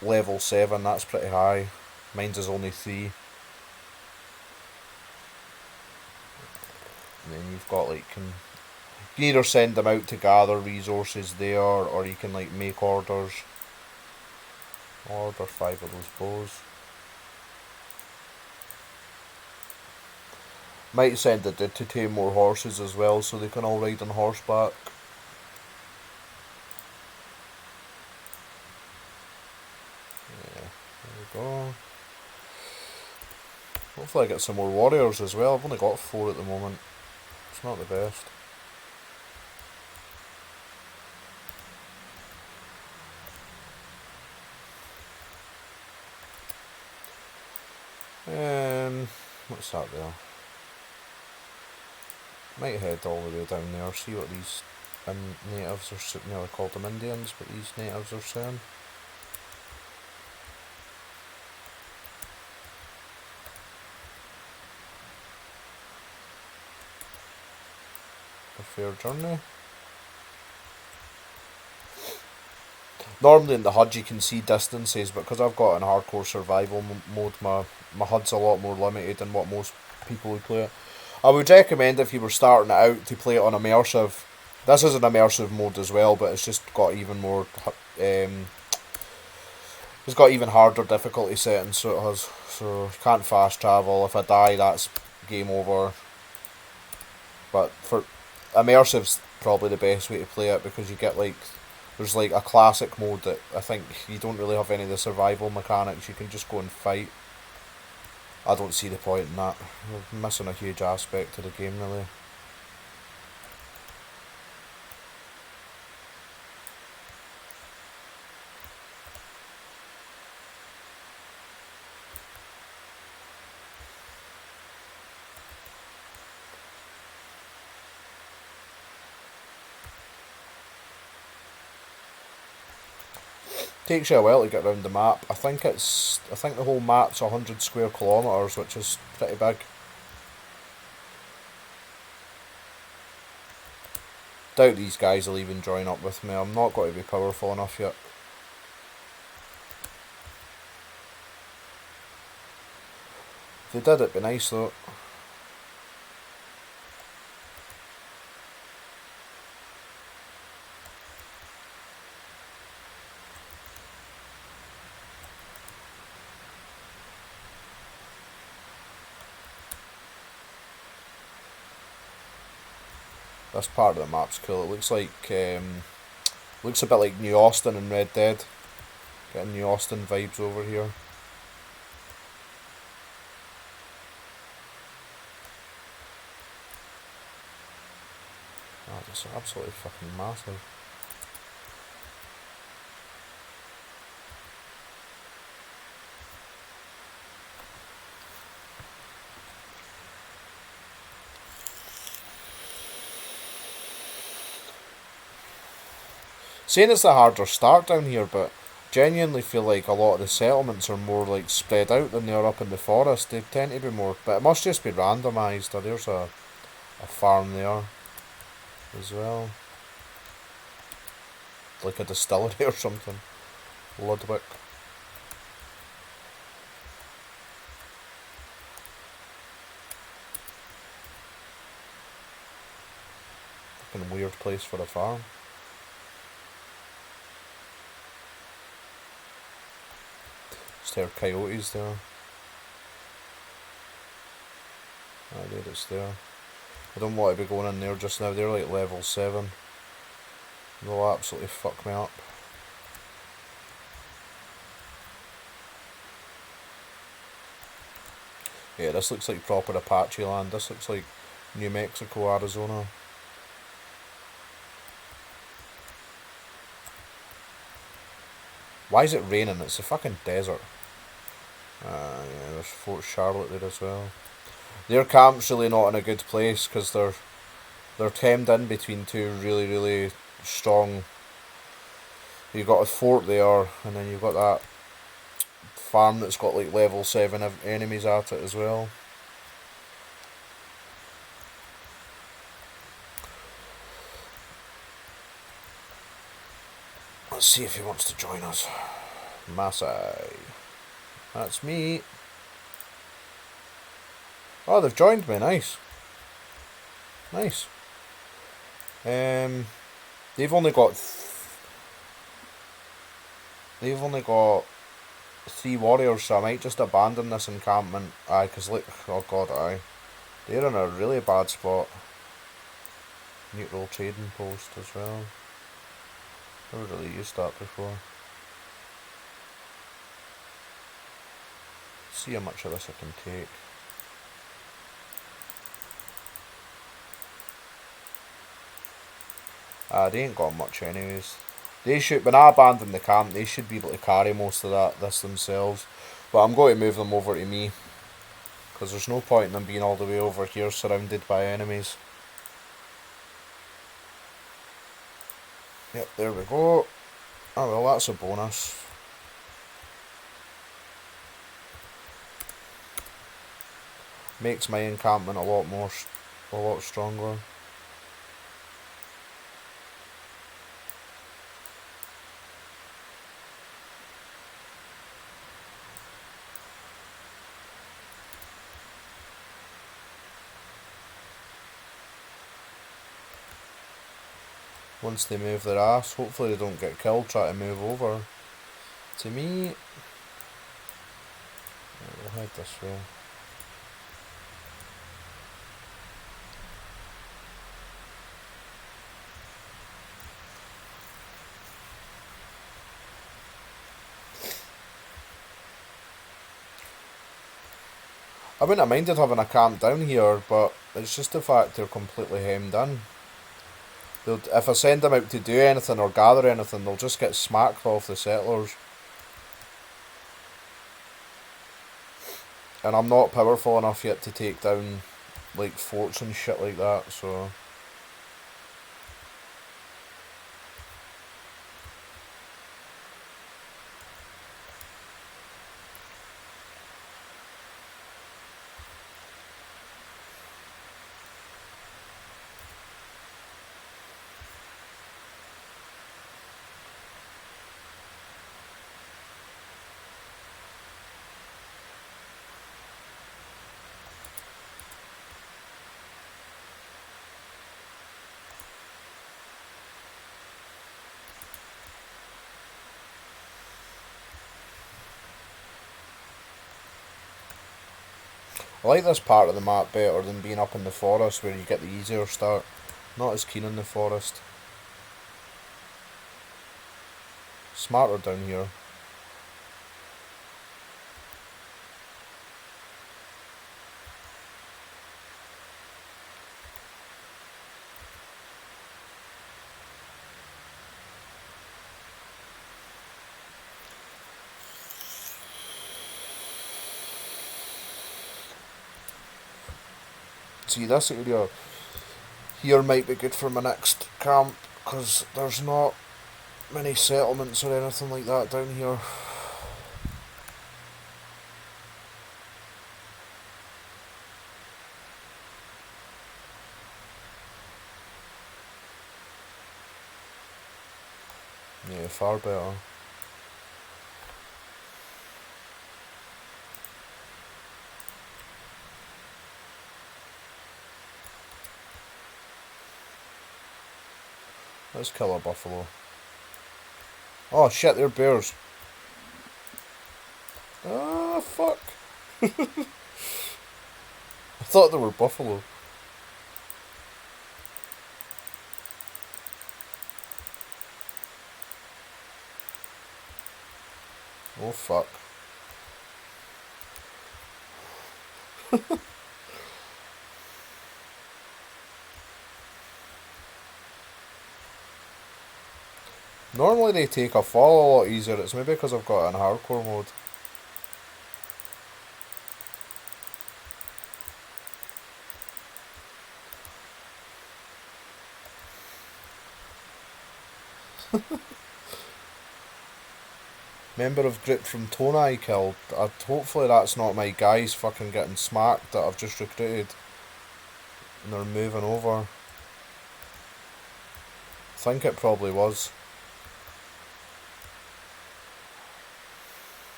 level 7, that's pretty high. Mine's is only 3. And then you've got like, you can either send them out to gather resources there, or you can like make orders. Order 5 of those bows. Might send it to tame more horses as well, so they can all ride on horseback. Yeah, there we go. Hopefully I get some more warriors as well. I've only got 4 at the moment. It's not the best. What's that there? Might head all the way down there, see what these natives are, nearly called them Indians, but these natives are saying. A fair journey. Normally in the HUD you can see distances, but because I've got an hardcore survival mode, my HUD's a lot more limited than what most people would play it. I would recommend if you were starting it out to play it on immersive. This is an immersive mode as well, but it's just got even more. It's got even harder difficulty settings, so it has. So can't fast travel. If I die, that's game over. But for immersive's probably the best way to play it because you get like there's like a classic mode that I think you don't really have any of the survival mechanics. You can just go and fight. I don't see the point in that. You're missing a huge aspect of the game, really. Takes you a while to get around the map. I think the whole map's 100 square kilometres, which is pretty big. Doubt these guys will even join up with me. I'm not going to be powerful enough yet. If they did, it'd be nice though. This part of the map's cool. It looks like looks a bit like New Austin and Red Dead. Getting New Austin vibes over here. Oh, it's absolutely fucking massive. Saying it's a harder start down here, but genuinely feel like a lot of the settlements are more like spread out than they are up in the forest. They tend to be more, but it must just be randomised. There's a farm there as well, like a distillery or something. Ludwig. Fucking weird place for a farm. Just heard coyotes there. Ah, there it's there. I don't want to be going in there just now. They're like level 7. They'll absolutely fuck me up. Yeah, this looks like proper Apache land. This looks like New Mexico, Arizona. Why is it raining? It's a fucking desert. Yeah, there's Fort Charlotte there as well. Their camp's really not in a good place because they're hemmed in between two really, really strong. You've got a fort there, and then you've got that farm that's got like level 7 enemies at it as well. Let's see if he wants to join us. Masai. That's me. Oh, they've joined me. Nice. Nice. They've only got 3 warriors, so I might just abandon this encampment. Aye, because look, oh god, aye. They're in a really bad spot. Neutral trading post as well. Never really used that before. See how much of this I can take. They ain't got much anyways. They should, when I abandon the camp, they should be able to carry most of this themselves. But I'm going to move them over to me. Because there's no point in them being all the way over here surrounded by enemies. Yep, there we go. Oh well, that's a bonus. Makes my encampment a lot stronger. once they move their ass. Hopefully they don't get killed trying to move over. To me, we'll head this way. I wouldn't have minded having a camp down here, but it's just the fact they're completely hemmed in. If I send them out to do anything or gather anything, they'll just get smacked off the settlers. And I'm not powerful enough yet to take down like forts and shit like that, so... I like this part of the map better than being up in the forest where you get the easier start. Not as keen on the forest. Smarter down here. See, this area here might be good for my next camp, because there's not many settlements or anything like that down here. Yeah, far better. Let's kill a buffalo. Oh shit, they're bears. Ah, fuck. I thought they were buffalo. Oh fuck. Normally they take a fall a lot easier. It's maybe because I've got it in hardcore mode. Member of group from Tonai killed. Hopefully that's not my guys fucking getting smacked that I've just recruited. And they're moving over. I think it probably was.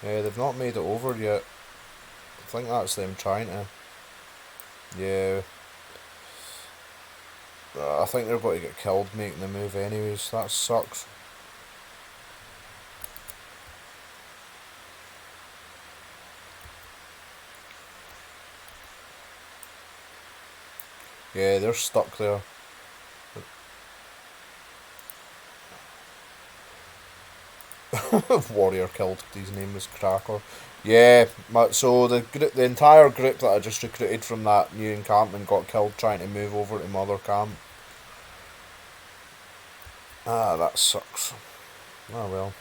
Yeah, they've not made it over yet. I think that's them trying to. Yeah. I think they're going to get killed making the move anyways. That sucks. Yeah, they're stuck there. Warrior killed. His name was Cracker. Yeah, so the entire group that I just recruited from that new encampment got killed trying to move over to Mother Camp. Ah, that sucks. Oh well.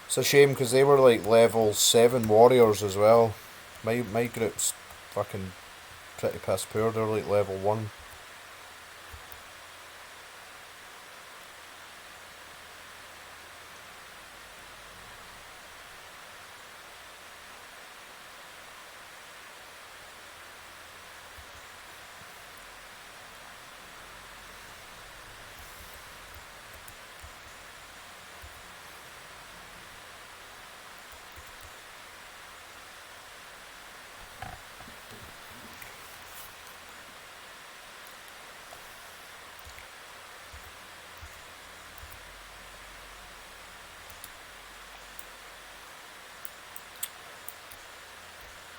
It's a shame because they were like level 7 warriors as well. My group's fucking pretty piss poor. They're like level 1.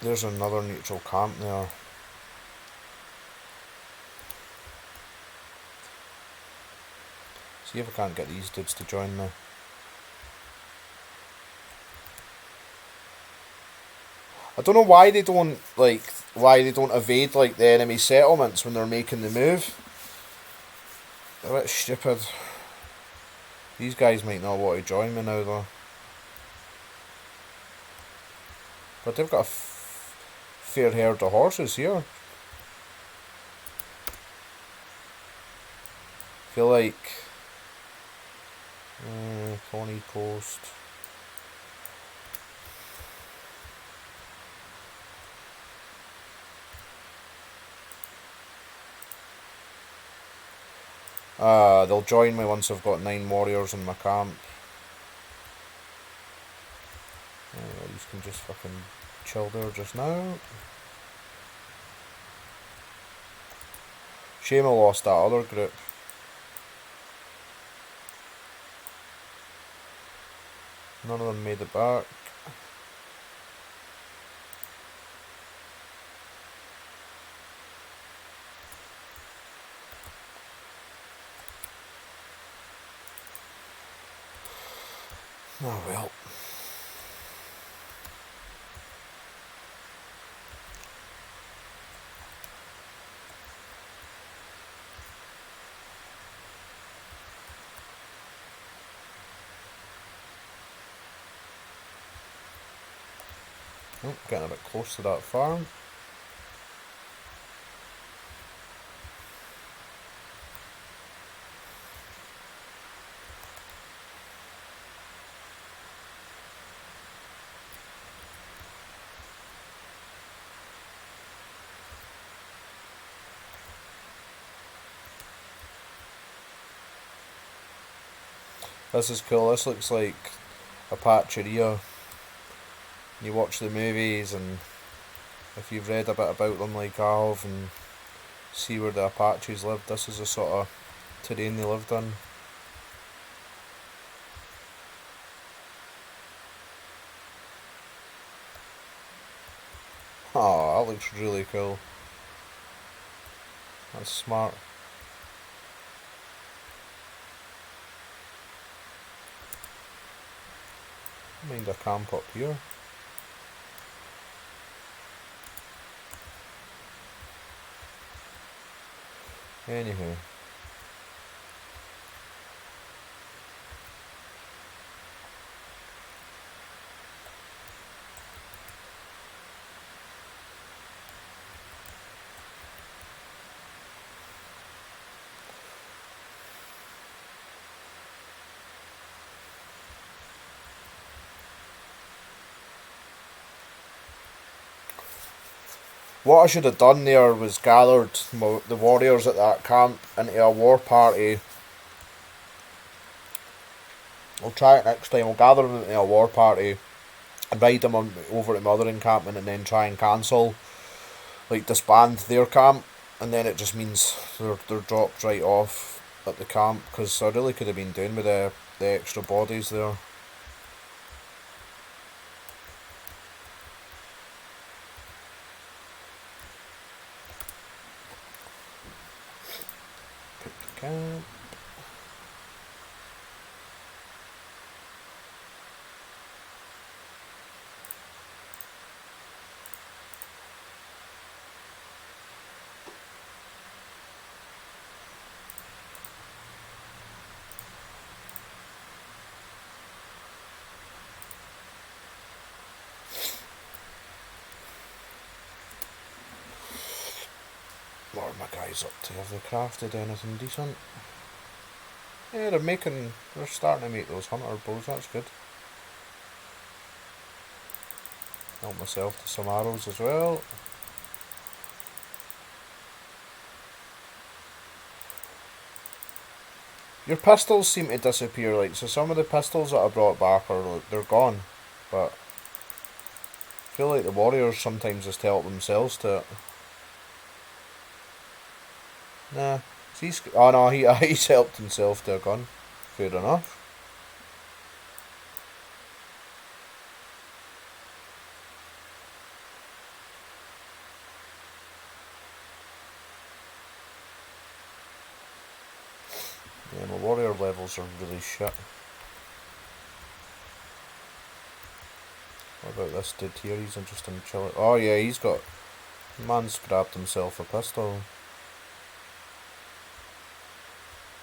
There's another neutral camp there. See if I can't get these dudes to join me. I don't know why they don't evade like the enemy settlements when they're making the move. They're a bit stupid. These guys might not want to join me now though. But they've got a fair herd of horses here. Feel like Pony Coast. They'll join me once I've got 9 warriors in my camp. These can just fucking chill there just now. Shame I lost that other group. None of them made it back. Oh well. Oh, getting a bit close to that farm. This is cool. This looks like Apacheria. You watch the movies, and if you've read a bit about them like I have and see where the Apaches lived, this is the sort of terrain they lived in. Oh, that looks really cool. That's smart. Mind a camp up here. Anywho. What I should have done there was gathered the warriors at that camp into a war party. I'll try it next time. I'll gather them into a war party and ride them over to my other encampment and then try and cancel, like disband their camp, and then it just means they're dropped right off at the camp, because I really could have been doing with the extra bodies there. Camp. What are my guys up to? Have they crafted anything decent? Yeah, they're starting to make those hunter bows, that's good. Help myself to some arrows as well. Your pistols seem to disappear, like, so some of the pistols that I brought back they're gone, but I feel like the warriors sometimes just help themselves to it. Nah, oh no, he's helped himself to a gun. Fair enough. Yeah, my warrior levels are really shit. What about this dude here? He's interested in chilling. Oh yeah, he's got... Man's grabbed himself a pistol.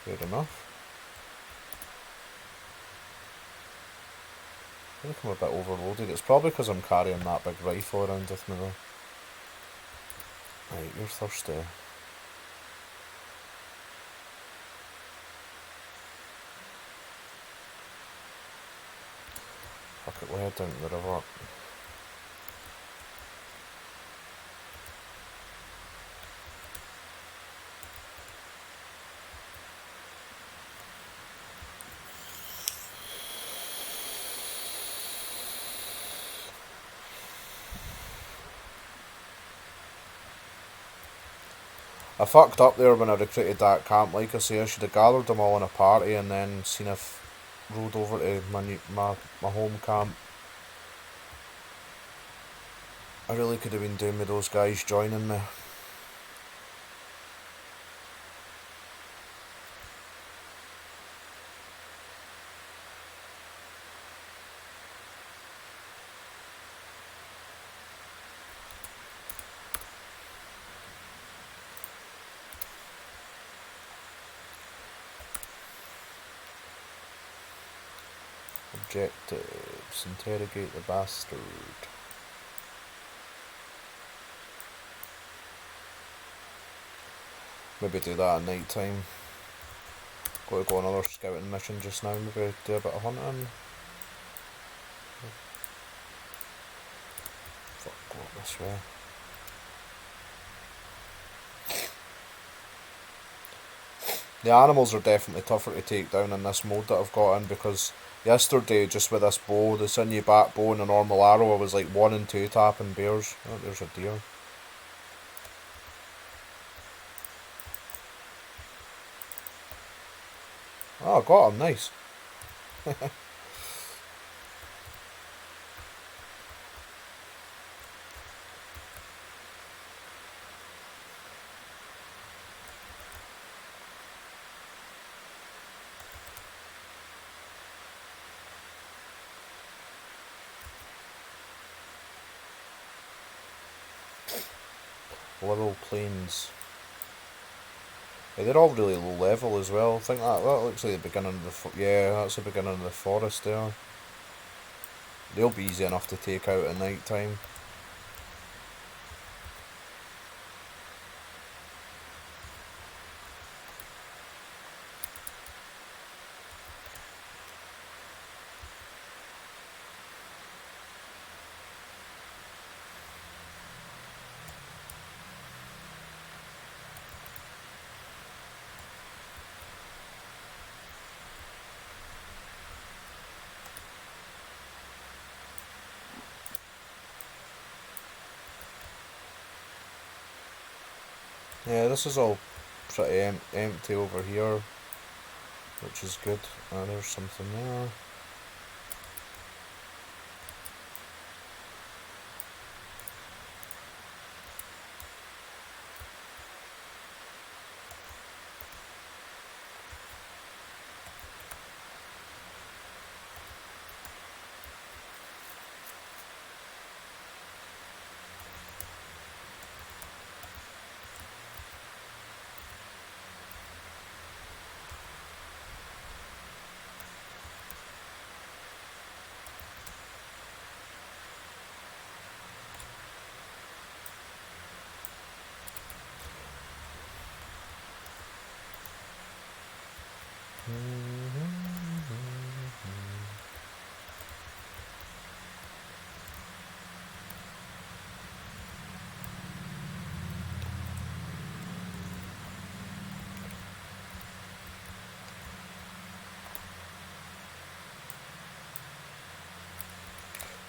Fair enough. I think I'm a bit overloaded. It's probably because I'm carrying that big rifle around with me though. Right, you're thirsty. Fuck it, we'll head down to the river. I fucked up there when I recruited that camp. Like I say, I should have gathered them all in a party and then seen if rode over to my home camp. I really could have been doing with those guys joining me. Objectives. Interrogate the bastard. Maybe do that at night time. Got to go on another scouting mission just now. Maybe do a bit of hunting. Fuck, go up this way. The animals are definitely tougher to take down in this mode that I've got in, because yesterday, just with this bow, the sinew back bow and the normal arrow, I was like 1 and 2 tapping bears. Oh, there's a deer. Oh, I got him, nice. Laurel Plains. Yeah, they're all really low level as well. I think that looks like the beginning of the... yeah, that's the beginning of the forest there. They'll be easy enough to take out at night time. Yeah, this is all pretty empty over here, which is good. There's something there.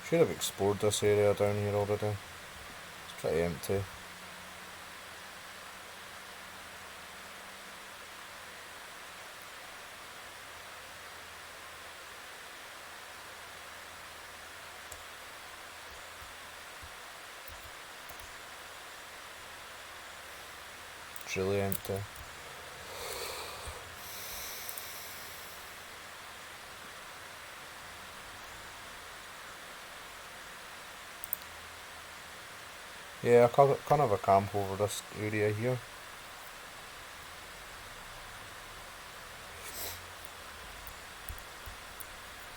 Should have explored this area down here already. It's pretty empty. It's really empty. Yeah, I can't have a camp over this area here.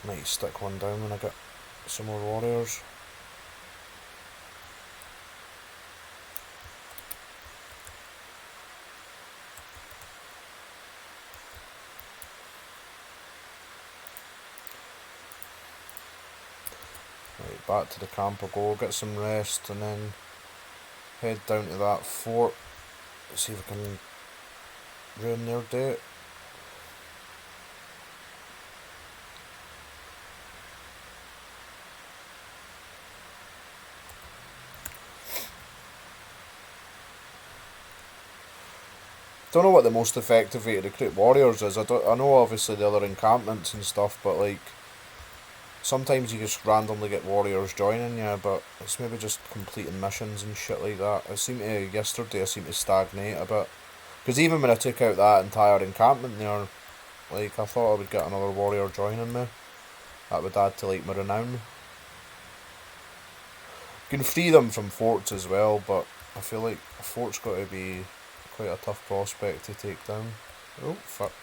Might stick one down when I get some more warriors. Right, back to the camp I'll go, get some rest, and then head down to that fort. See if I can ruin their day. Don't know what the most effective way to recruit warriors is. I know obviously the other encampments and stuff, but like sometimes you just randomly get warriors joining you, but it's maybe just completing missions and shit like that. Yesterday I seemed to stagnate a bit. Because even when I took out that entire encampment there, like I thought I would get another warrior joining me. That would add to like my renown. You can free them from forts as well, but I feel like a fort's got to be quite a tough prospect to take down. Oh fuck.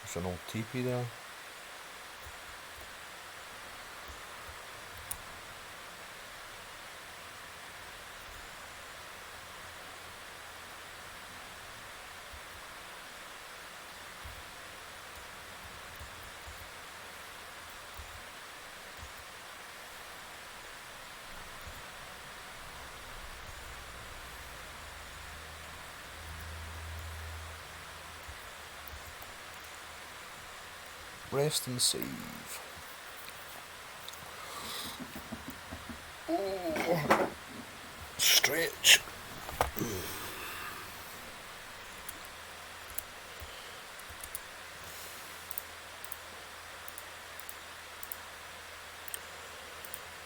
There's an old teepee there. Rest and save. Oh. Stretch.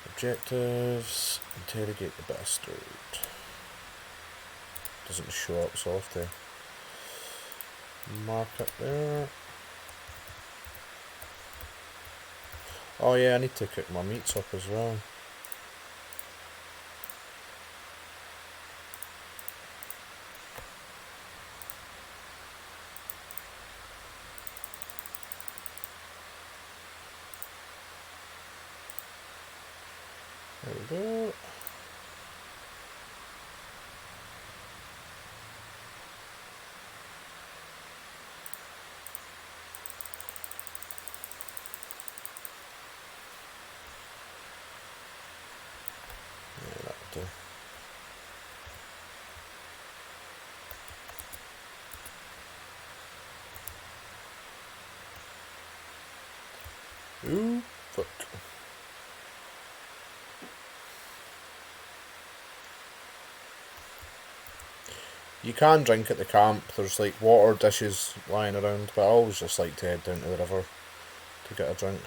Objectives. Interrogate the bastard. Doesn't show up, so I'll have to mark it there. Oh yeah, I need to cook my meats up as well. There we go. Yeah, that'll do. Ooh, fuck. You can drink at the camp, there's like water dishes lying around, but I always just like to head down to the river to get a drink.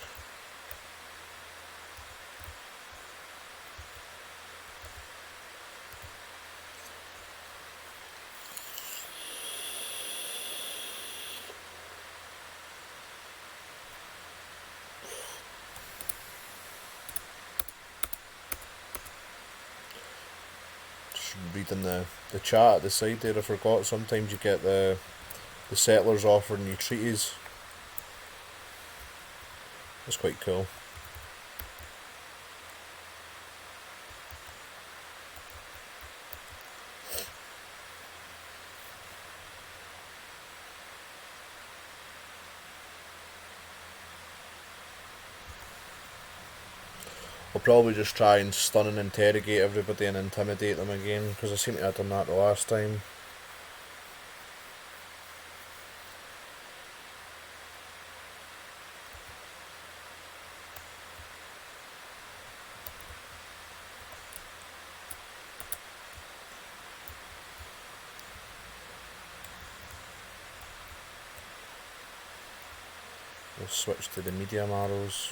Reading the chat at the side there, I forgot sometimes you get the settlers offering you treaties. That's quite cool. I'll probably just try and stun and interrogate everybody and intimidate them again, because I seem to have done that the last time. We'll switch to the medium arrows.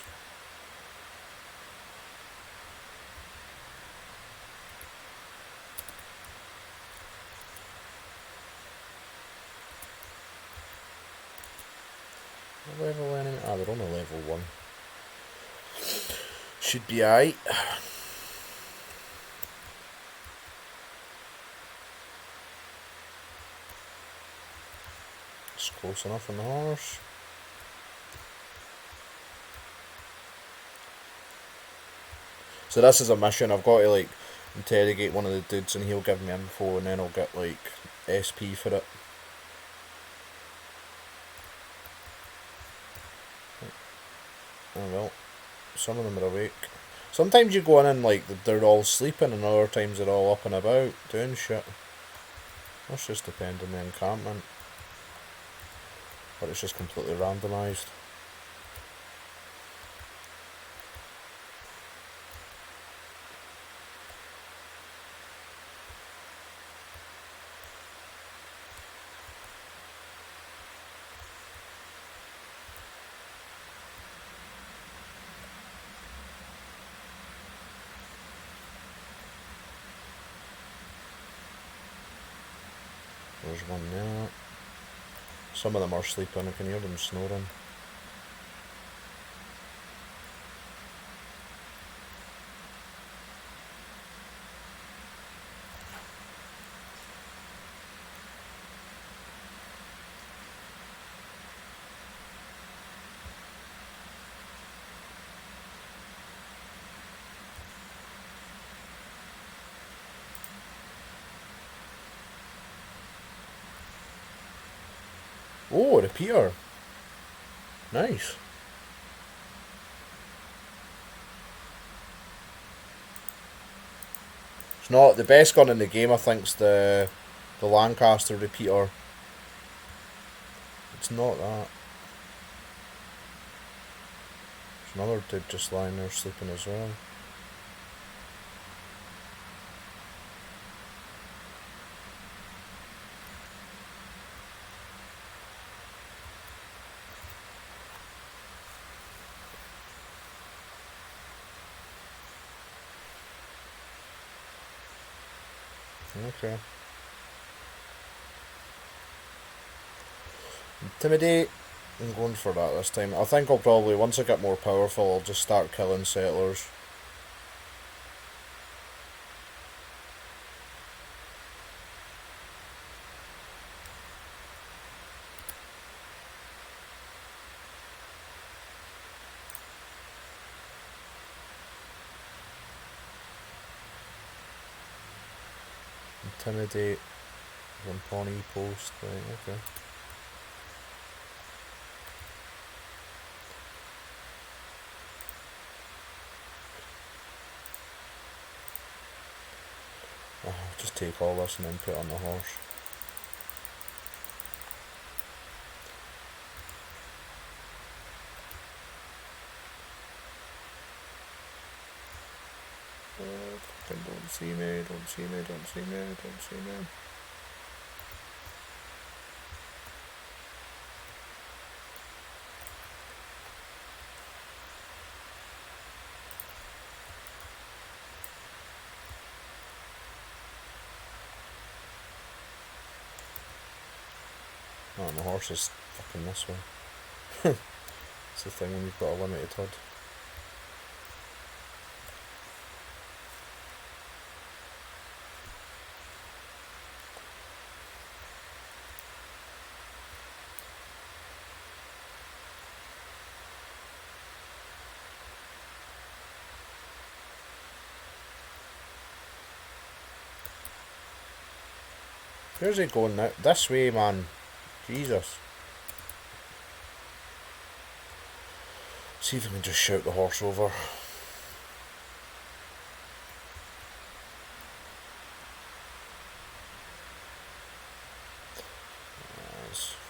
Level any? Ah, they're only level 1. Should be aight. It's close enough on the horse. So this is a mission. I've got to like interrogate one of the dudes and he'll give me info and then I'll get like SP for it. Oh well, some of them are awake. Sometimes you go in and like they're all sleeping and other times they're all up and about doing shit. That's just depend on the encampment. But it's just completely randomised. There's one there. Some of them are sleeping, I can hear them snoring. Oh, a repeater. Nice. It's not the best gun in the game, I think's the Lancaster repeater. It's not that. There's another dude just lying there sleeping as well. Okay. Intimidate. I'm going for that this time. I think I'll probably, once I get more powerful, I'll just start killing settlers. Intimidate. One Pawnee post. Right, okay. Oh, just take all this and then put it on the horse. Don't see me, don't see me, don't see me, don't see me. Oh, my horse is fucking this way. It's the thing when you've got a limited HUD. Where's he going now? This way, man. Jesus. See if we can just shout the horse over.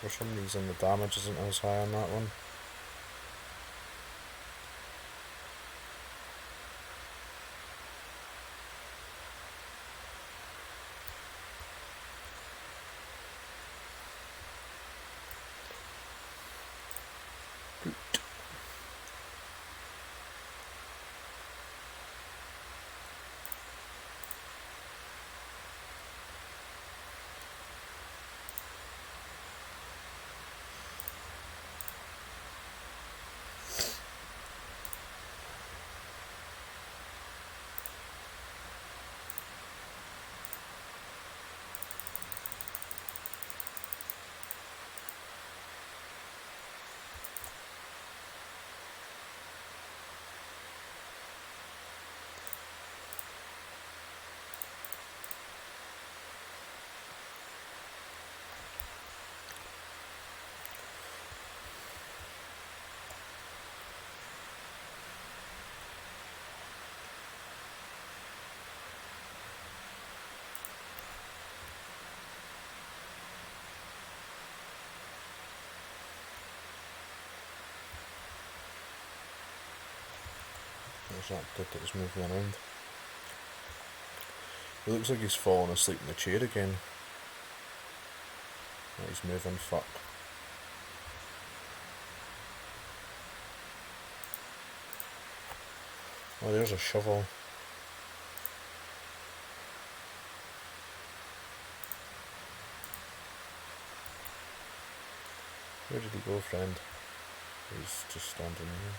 For some reason the damage isn't as high on that one. What's that dude that was moving around? He looks like he's fallen asleep in the chair again. Oh, he's moving, fuck. Oh, there's a shovel. Where did he go, friend? He's just standing there.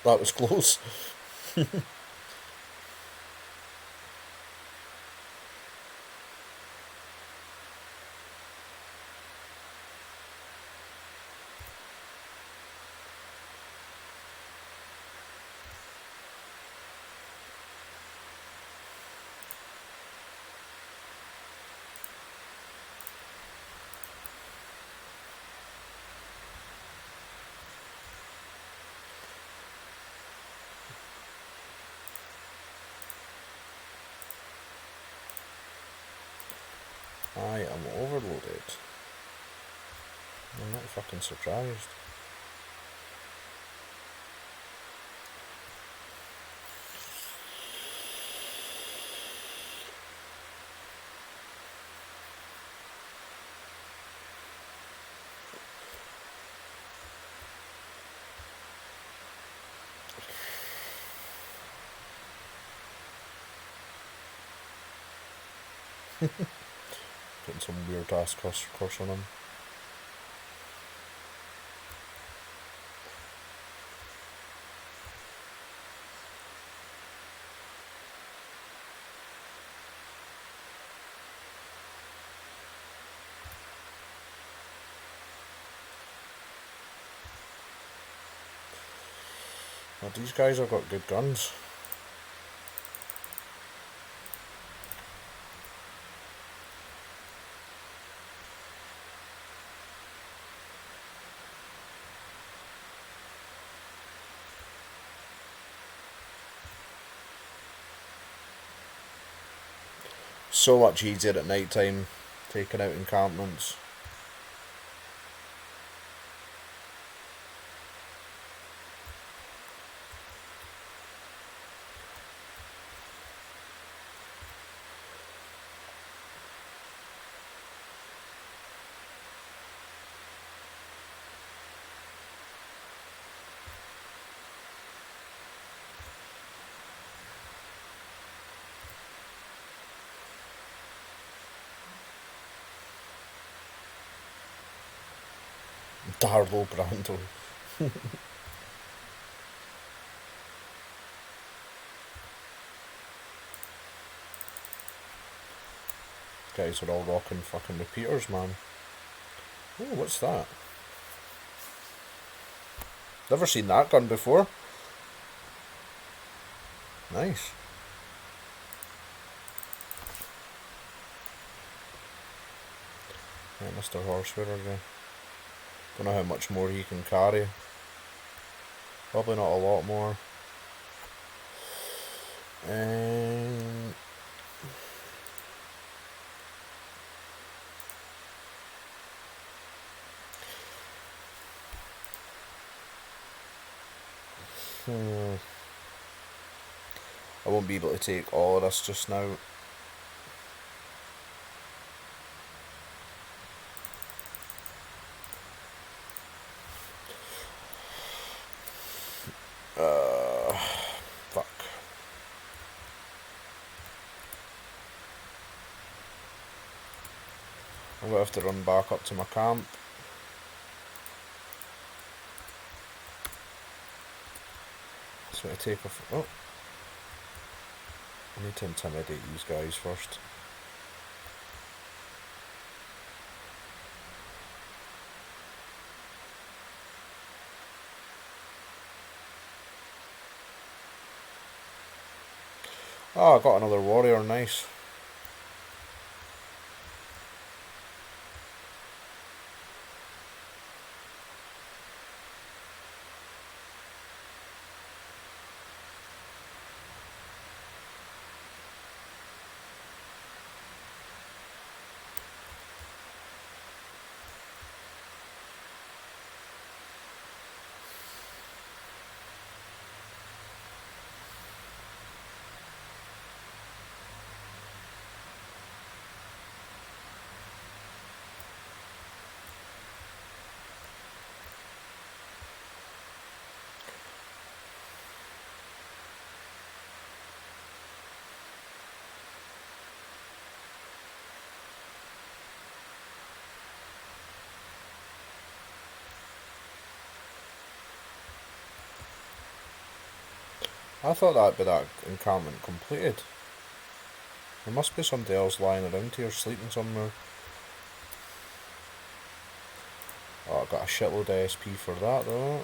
That was close. I am overloaded. I'm not fucking surprised. Putting some weird ass course on him. Well, these guys have got good guns. So much easier at night time, taking out encampments. Darlo Brando. Guys are all rocking fucking repeaters, man. Oh, what's that? Never seen that gun before. Nice. Right, Mr. Horse, where are you? Don't know how much more he can carry. Probably not a lot more. I won't be able to take all of this just now. Fuck. I'm gonna have to run back up to my camp. So I take off. Oh, I need to intimidate these guys first. Oh, I got another warrior, nice. I thought that'd be that encampment completed. There must be somebody else lying around here sleeping somewhere. Oh, I got a shitload of SP for that though.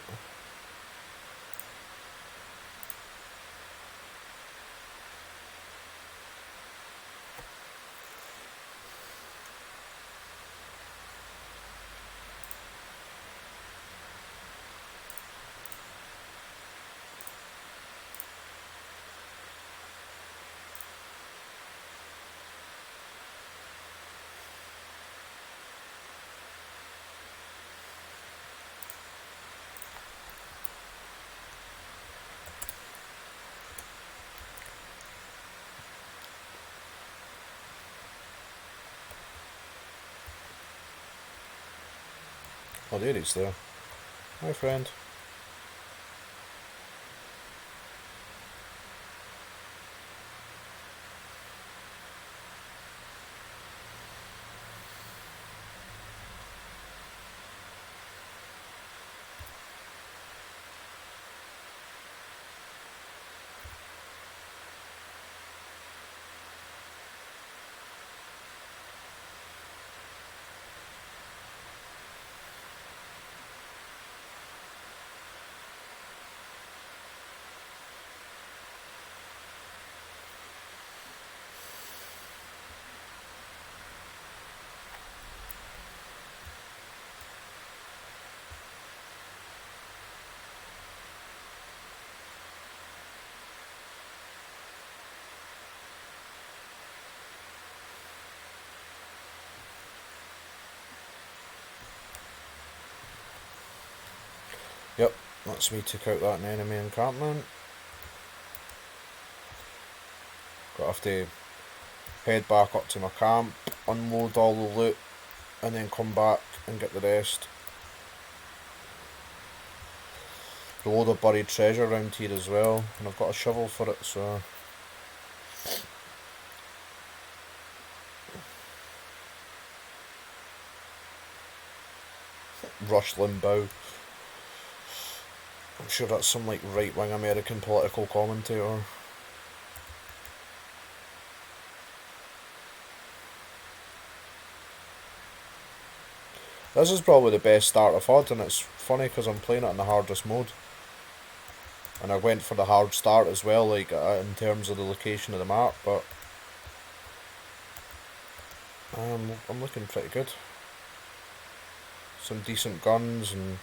Oh, there he's there. Hi, friend. Yep, that's me took out that enemy encampment. Got to have to head back up to my camp, unload all the loot, and then come back and get the rest. A load of buried treasure around here as well, and I've got a shovel for it, so... Rush Limbaugh. I'm sure that's some like right-wing American political commentator. This is probably the best start I've had, and it's funny because I'm playing it in the hardest mode. And I went for the hard start as well, like in terms of the location of the map, but I'm looking pretty good. Some decent guns and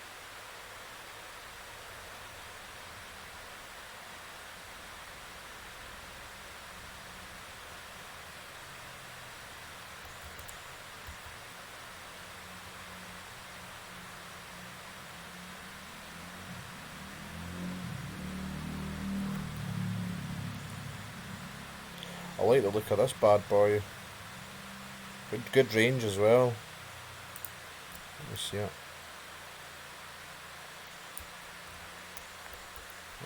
I like the look of this bad boy. Good range as well. Let me see it.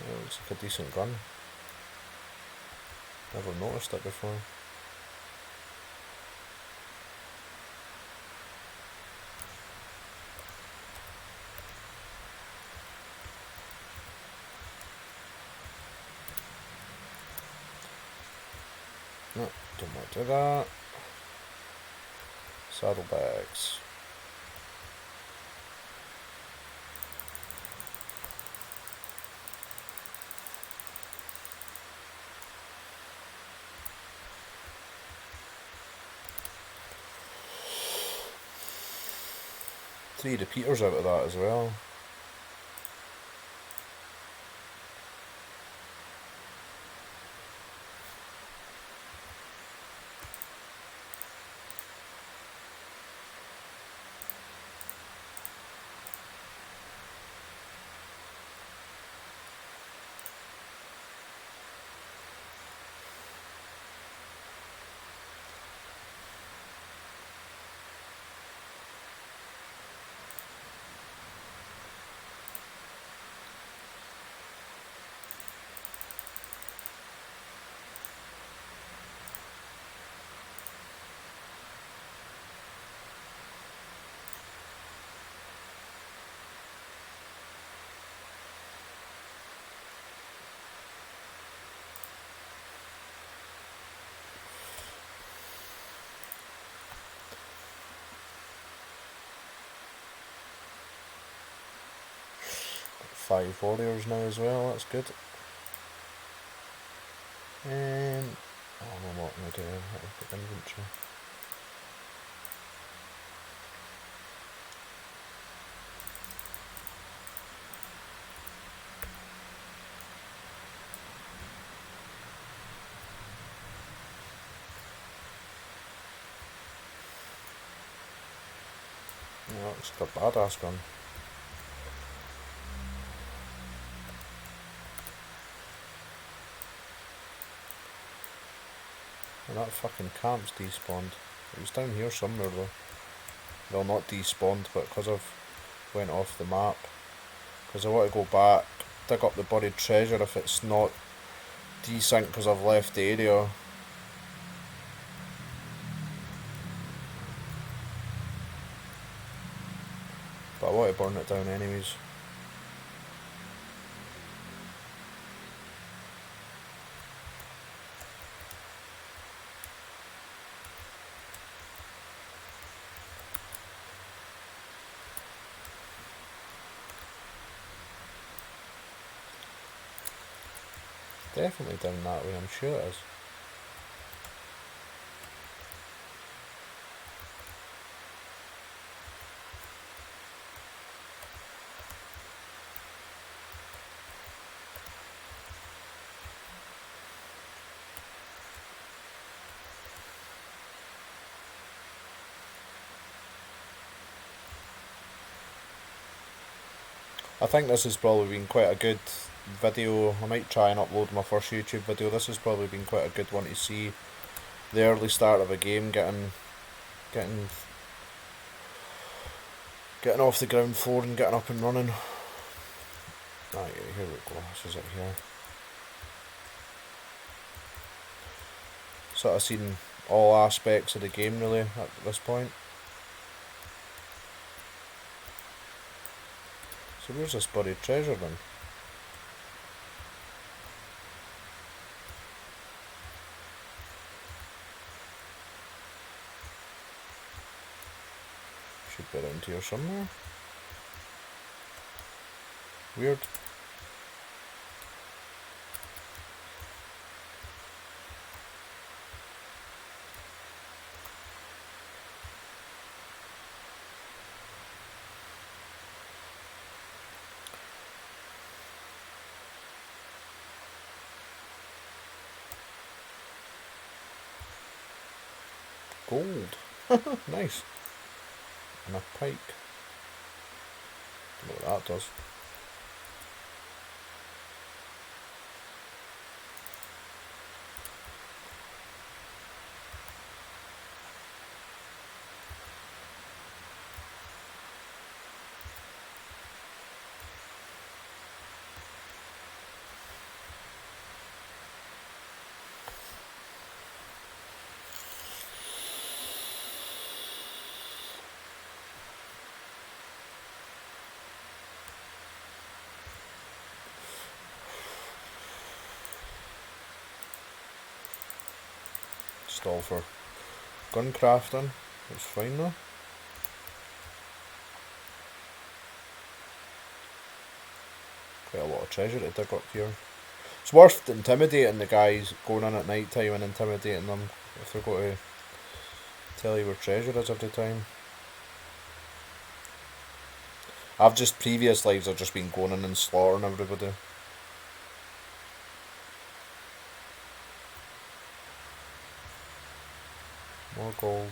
Yeah, looks like a decent gun. Never noticed it before. No, don't want to do that. Saddlebags. Three repeaters out of that as well. 5 warriors now as well, that's good. And I don't know what I'm going to do. I'll put inventory. Yeah, it's got a badass gun. And that fucking camp's despawned. It was down here somewhere though. Well, not despawned, but because I've went off the map. Because I want to go back, dig up the buried treasure if it's not desynced because I've left the area. But I want to burn it down anyways. Definitely down that way, I'm sure it is. I think this has probably been quite a good video. I might try and upload my first YouTube video. This has probably been quite a good one to see the early start of a game, getting off the ground floor and getting up and running. Right, here we go. This is it here. Sort of seen all aspects of the game really at this point. So where's this buried treasure then? Should be around here somewhere. Weird. Gold. Nice. And a pike. Don't know what that does. All for gun crafting. It's fine though. Quite a lot of treasure to dig up here. It's worth intimidating the guys going in at night time and intimidating them if they're going to tell you where treasure is every time. I've just previous lives I've just been going in and slaughtering everybody. More gold.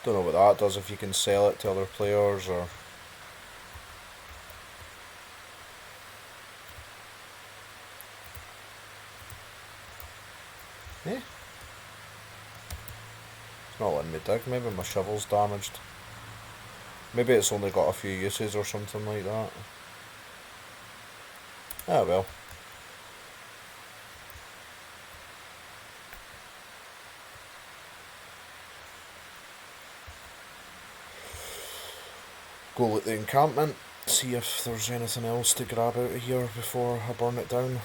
Don't know what that does, if you can sell it to other players or... Eh? It's not letting me dig, maybe my shovel's damaged. Maybe it's only got a few uses or something like that. Ah well. Go loot the encampment. See if there's anything else to grab out of here before I burn it down.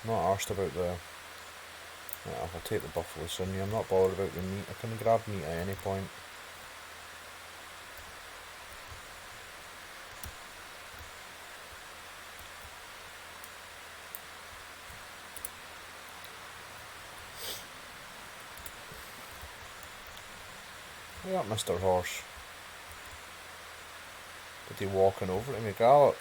I'm not arsed about the... Yeah, I'll take the buffalo sinew. I'm not bothered about the meat. I can grab meat at any point. Hey up, Mr. Horse. Did he walking over to me gallop?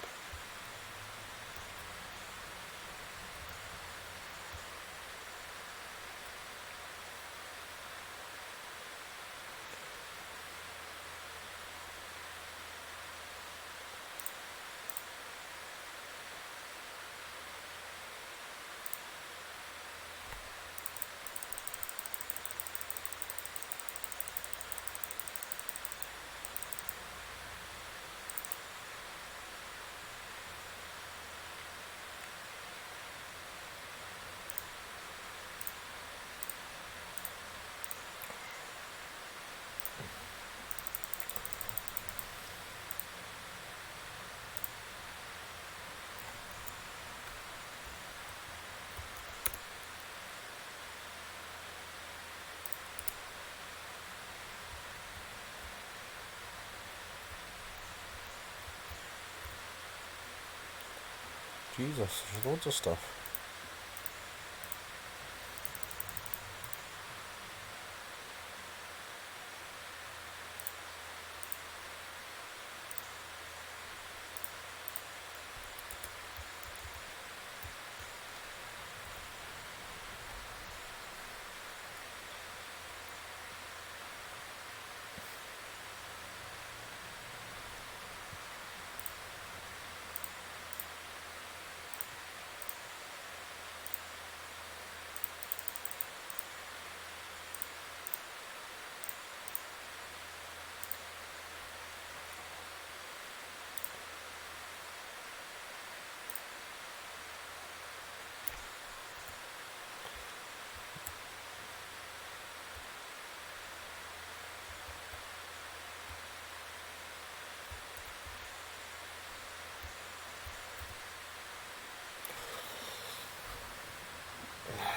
Jesus, there's loads of stuff.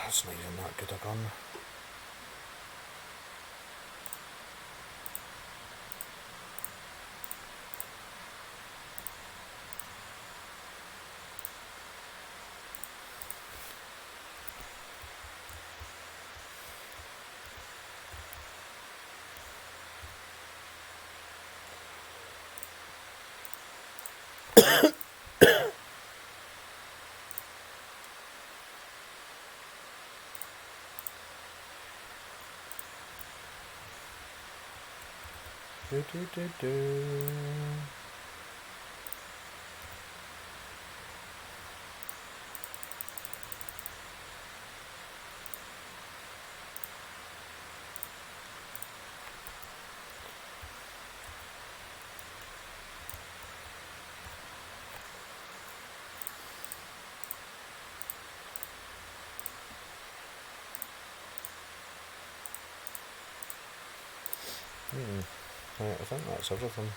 That's not even that good a gun. Do do do do. Right, I think that's everything.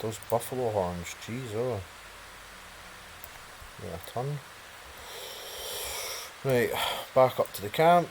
Those buffalo horns, jeez, oh. Yeah, a ton. Right, back up to the camp.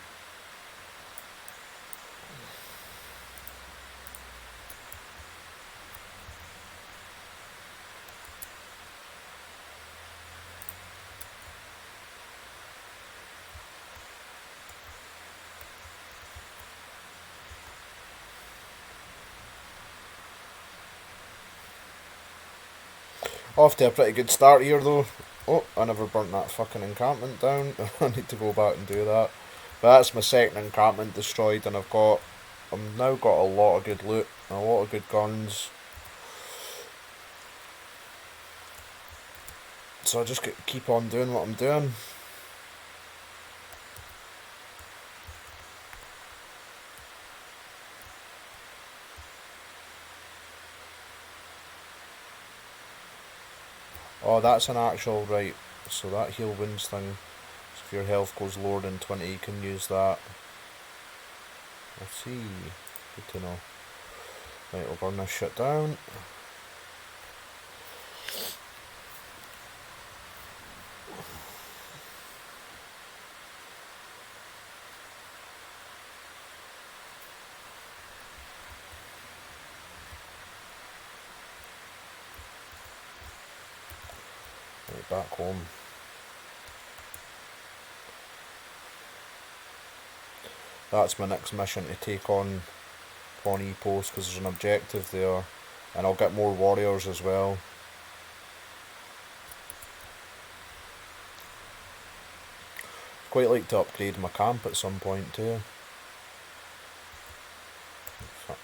Off to a pretty good start here though. Oh, I never burnt that fucking encampment down. I need to go back and do that. But that's my second encampment destroyed, and I've now got a lot of good loot, and a lot of good guns. So I just keep on doing what I'm doing. Oh, that's an actual, right, so that heal wounds thing, so if your health goes lower than 20 you can use that. I see, good to know. Right, we'll burn this shit down. Right, back home. That's my next mission, to take on Pawnee Post, because there's an objective there, and I'll get more warriors as well. Quite like to upgrade my camp at some point too. Fuck.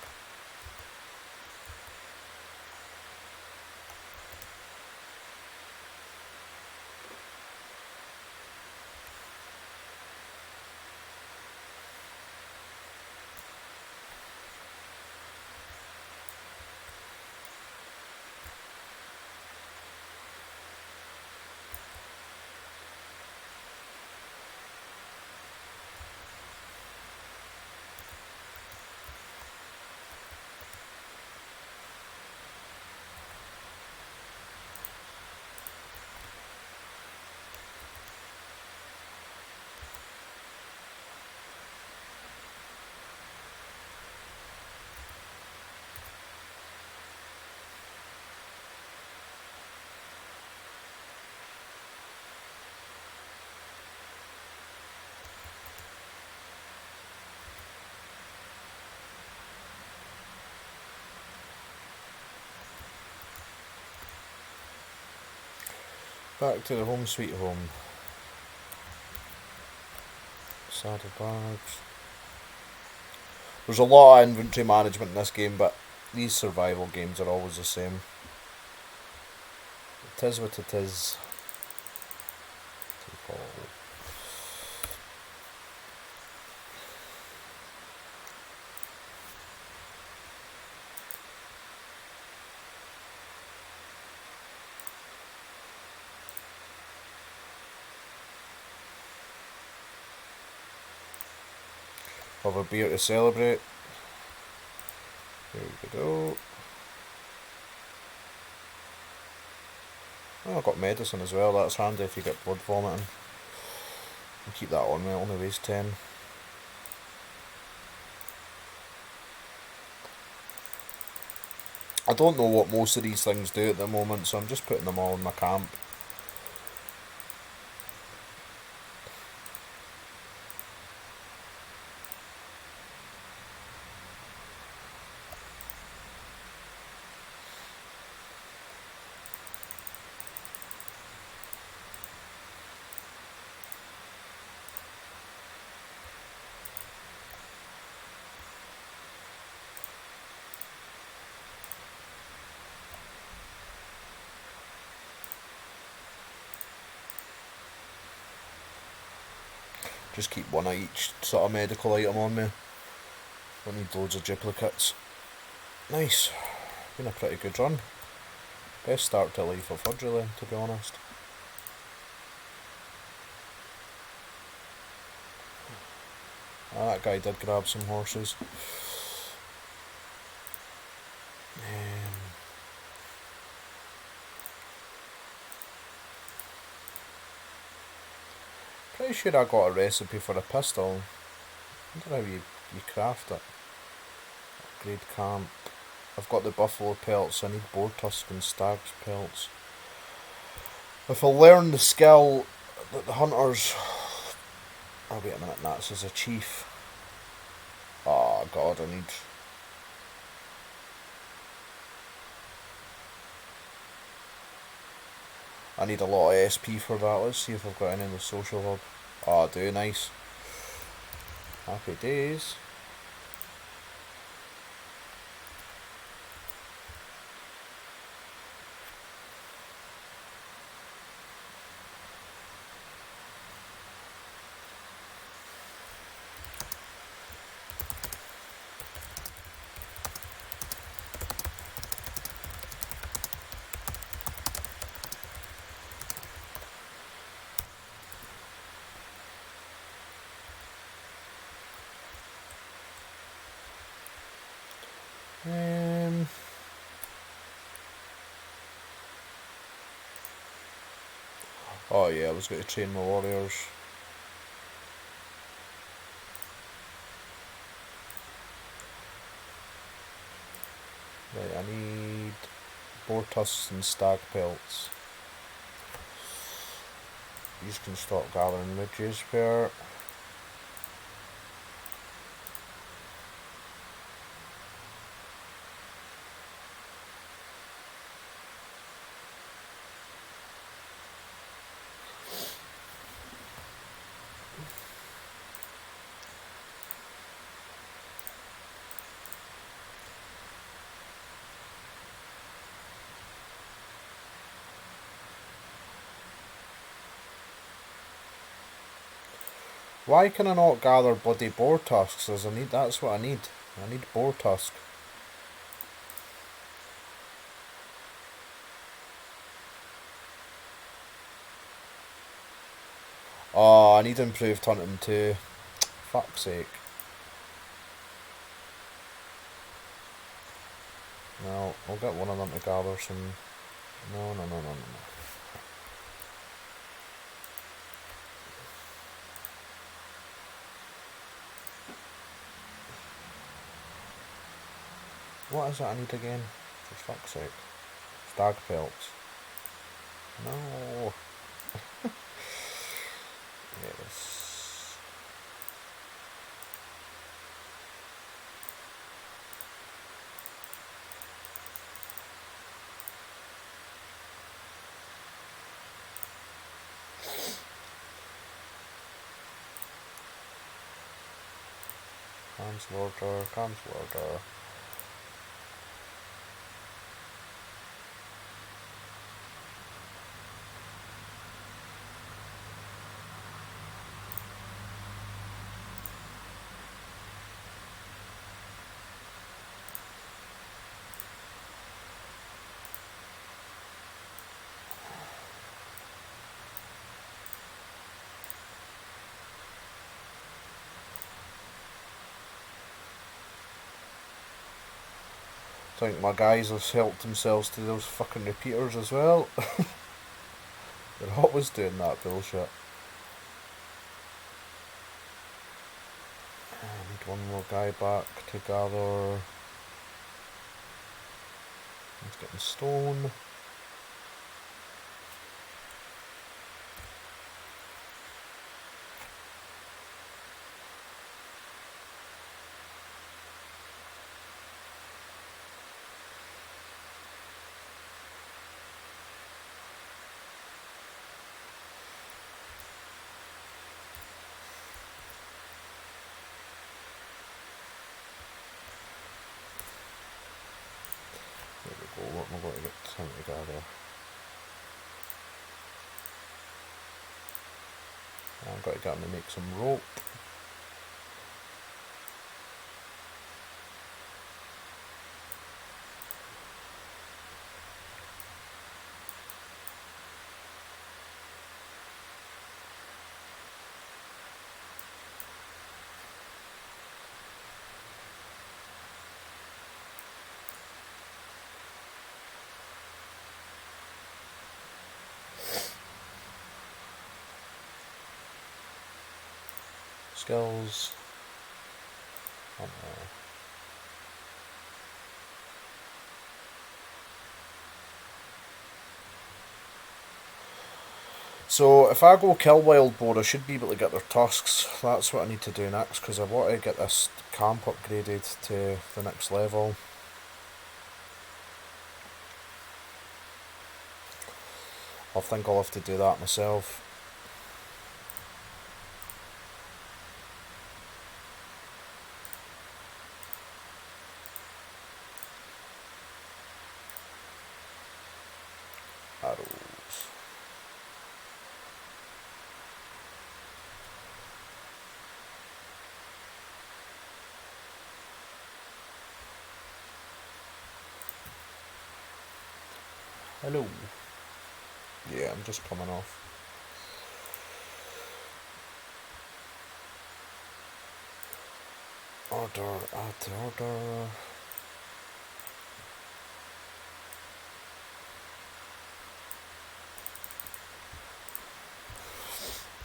Back to the home sweet home. Saddlebags. There's a lot of inventory management in this game, but these survival games are always the same. It is what it is. Take all. Have a beer to celebrate. There we go. Oh, I've got medicine as well, that's handy if you get blood vomiting. I'll keep that on me, it only weighs 10. I don't know what most of these things do at the moment, so I'm just putting them all in my camp. Just keep one of each sort of medical item on me. Don't need loads of duplicates. Nice. Been a pretty good run. Best start to Life of Fudge really, to be honest. Ah, that guy did grab some horses. Pretty sure I got a recipe for a pistol. I wonder how you craft it. Upgrade camp. I've got the buffalo pelts, I need boar tusk and stag's pelts. If I learn the skill that the hunters... Oh wait a minute, that's as a chief. Oh god, I need... I need a lot of SP for that. Let's see if I've got any in the social hub. Oh, I do, nice. Happy days. Oh yeah, I was going to train my warriors. Right, I need boar tusks and stag pelts. These can start gathering midges per. Why can I not gather bloody boar tusks as I need? That's what I need. I need boar tusk. Oh, I need improved hunting too. Fuck's sake. No, I'll get one of them to gather some... No. What is it I need again? For fuck's sake. Stag pelts. No. Yes. Translator. I think my guys have helped themselves to those fucking repeaters as well. They're always doing that bullshit. I need one more guy back to gather. He's getting stone. There we go, what am I going to get him to gather? I've got to get him to make some rope. Skills. So if I go kill wild boar, I should be able to get their tusks. That's what I need to do next, because I want to get this camp upgraded to the next level. I think I'll have to do that myself. Arrows. Hello. Yeah, I'm just coming off. Order, add to order.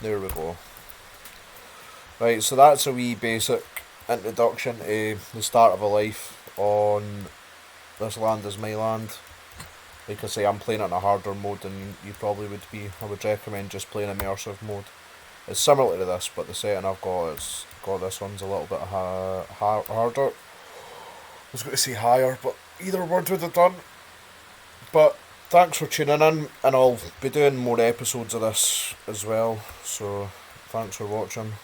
There we go. Right, so that's a wee basic introduction to the start of a life on This Land Is My Land. Like I say, I'm playing it in a harder mode than you probably would be. I would recommend just playing immersive mode. It's similar to this, but the setting I've got is this one's a little bit harder. I was going to say higher, but either word would have done. But thanks for tuning in, and I'll be doing more episodes of this as well. So thanks for watching.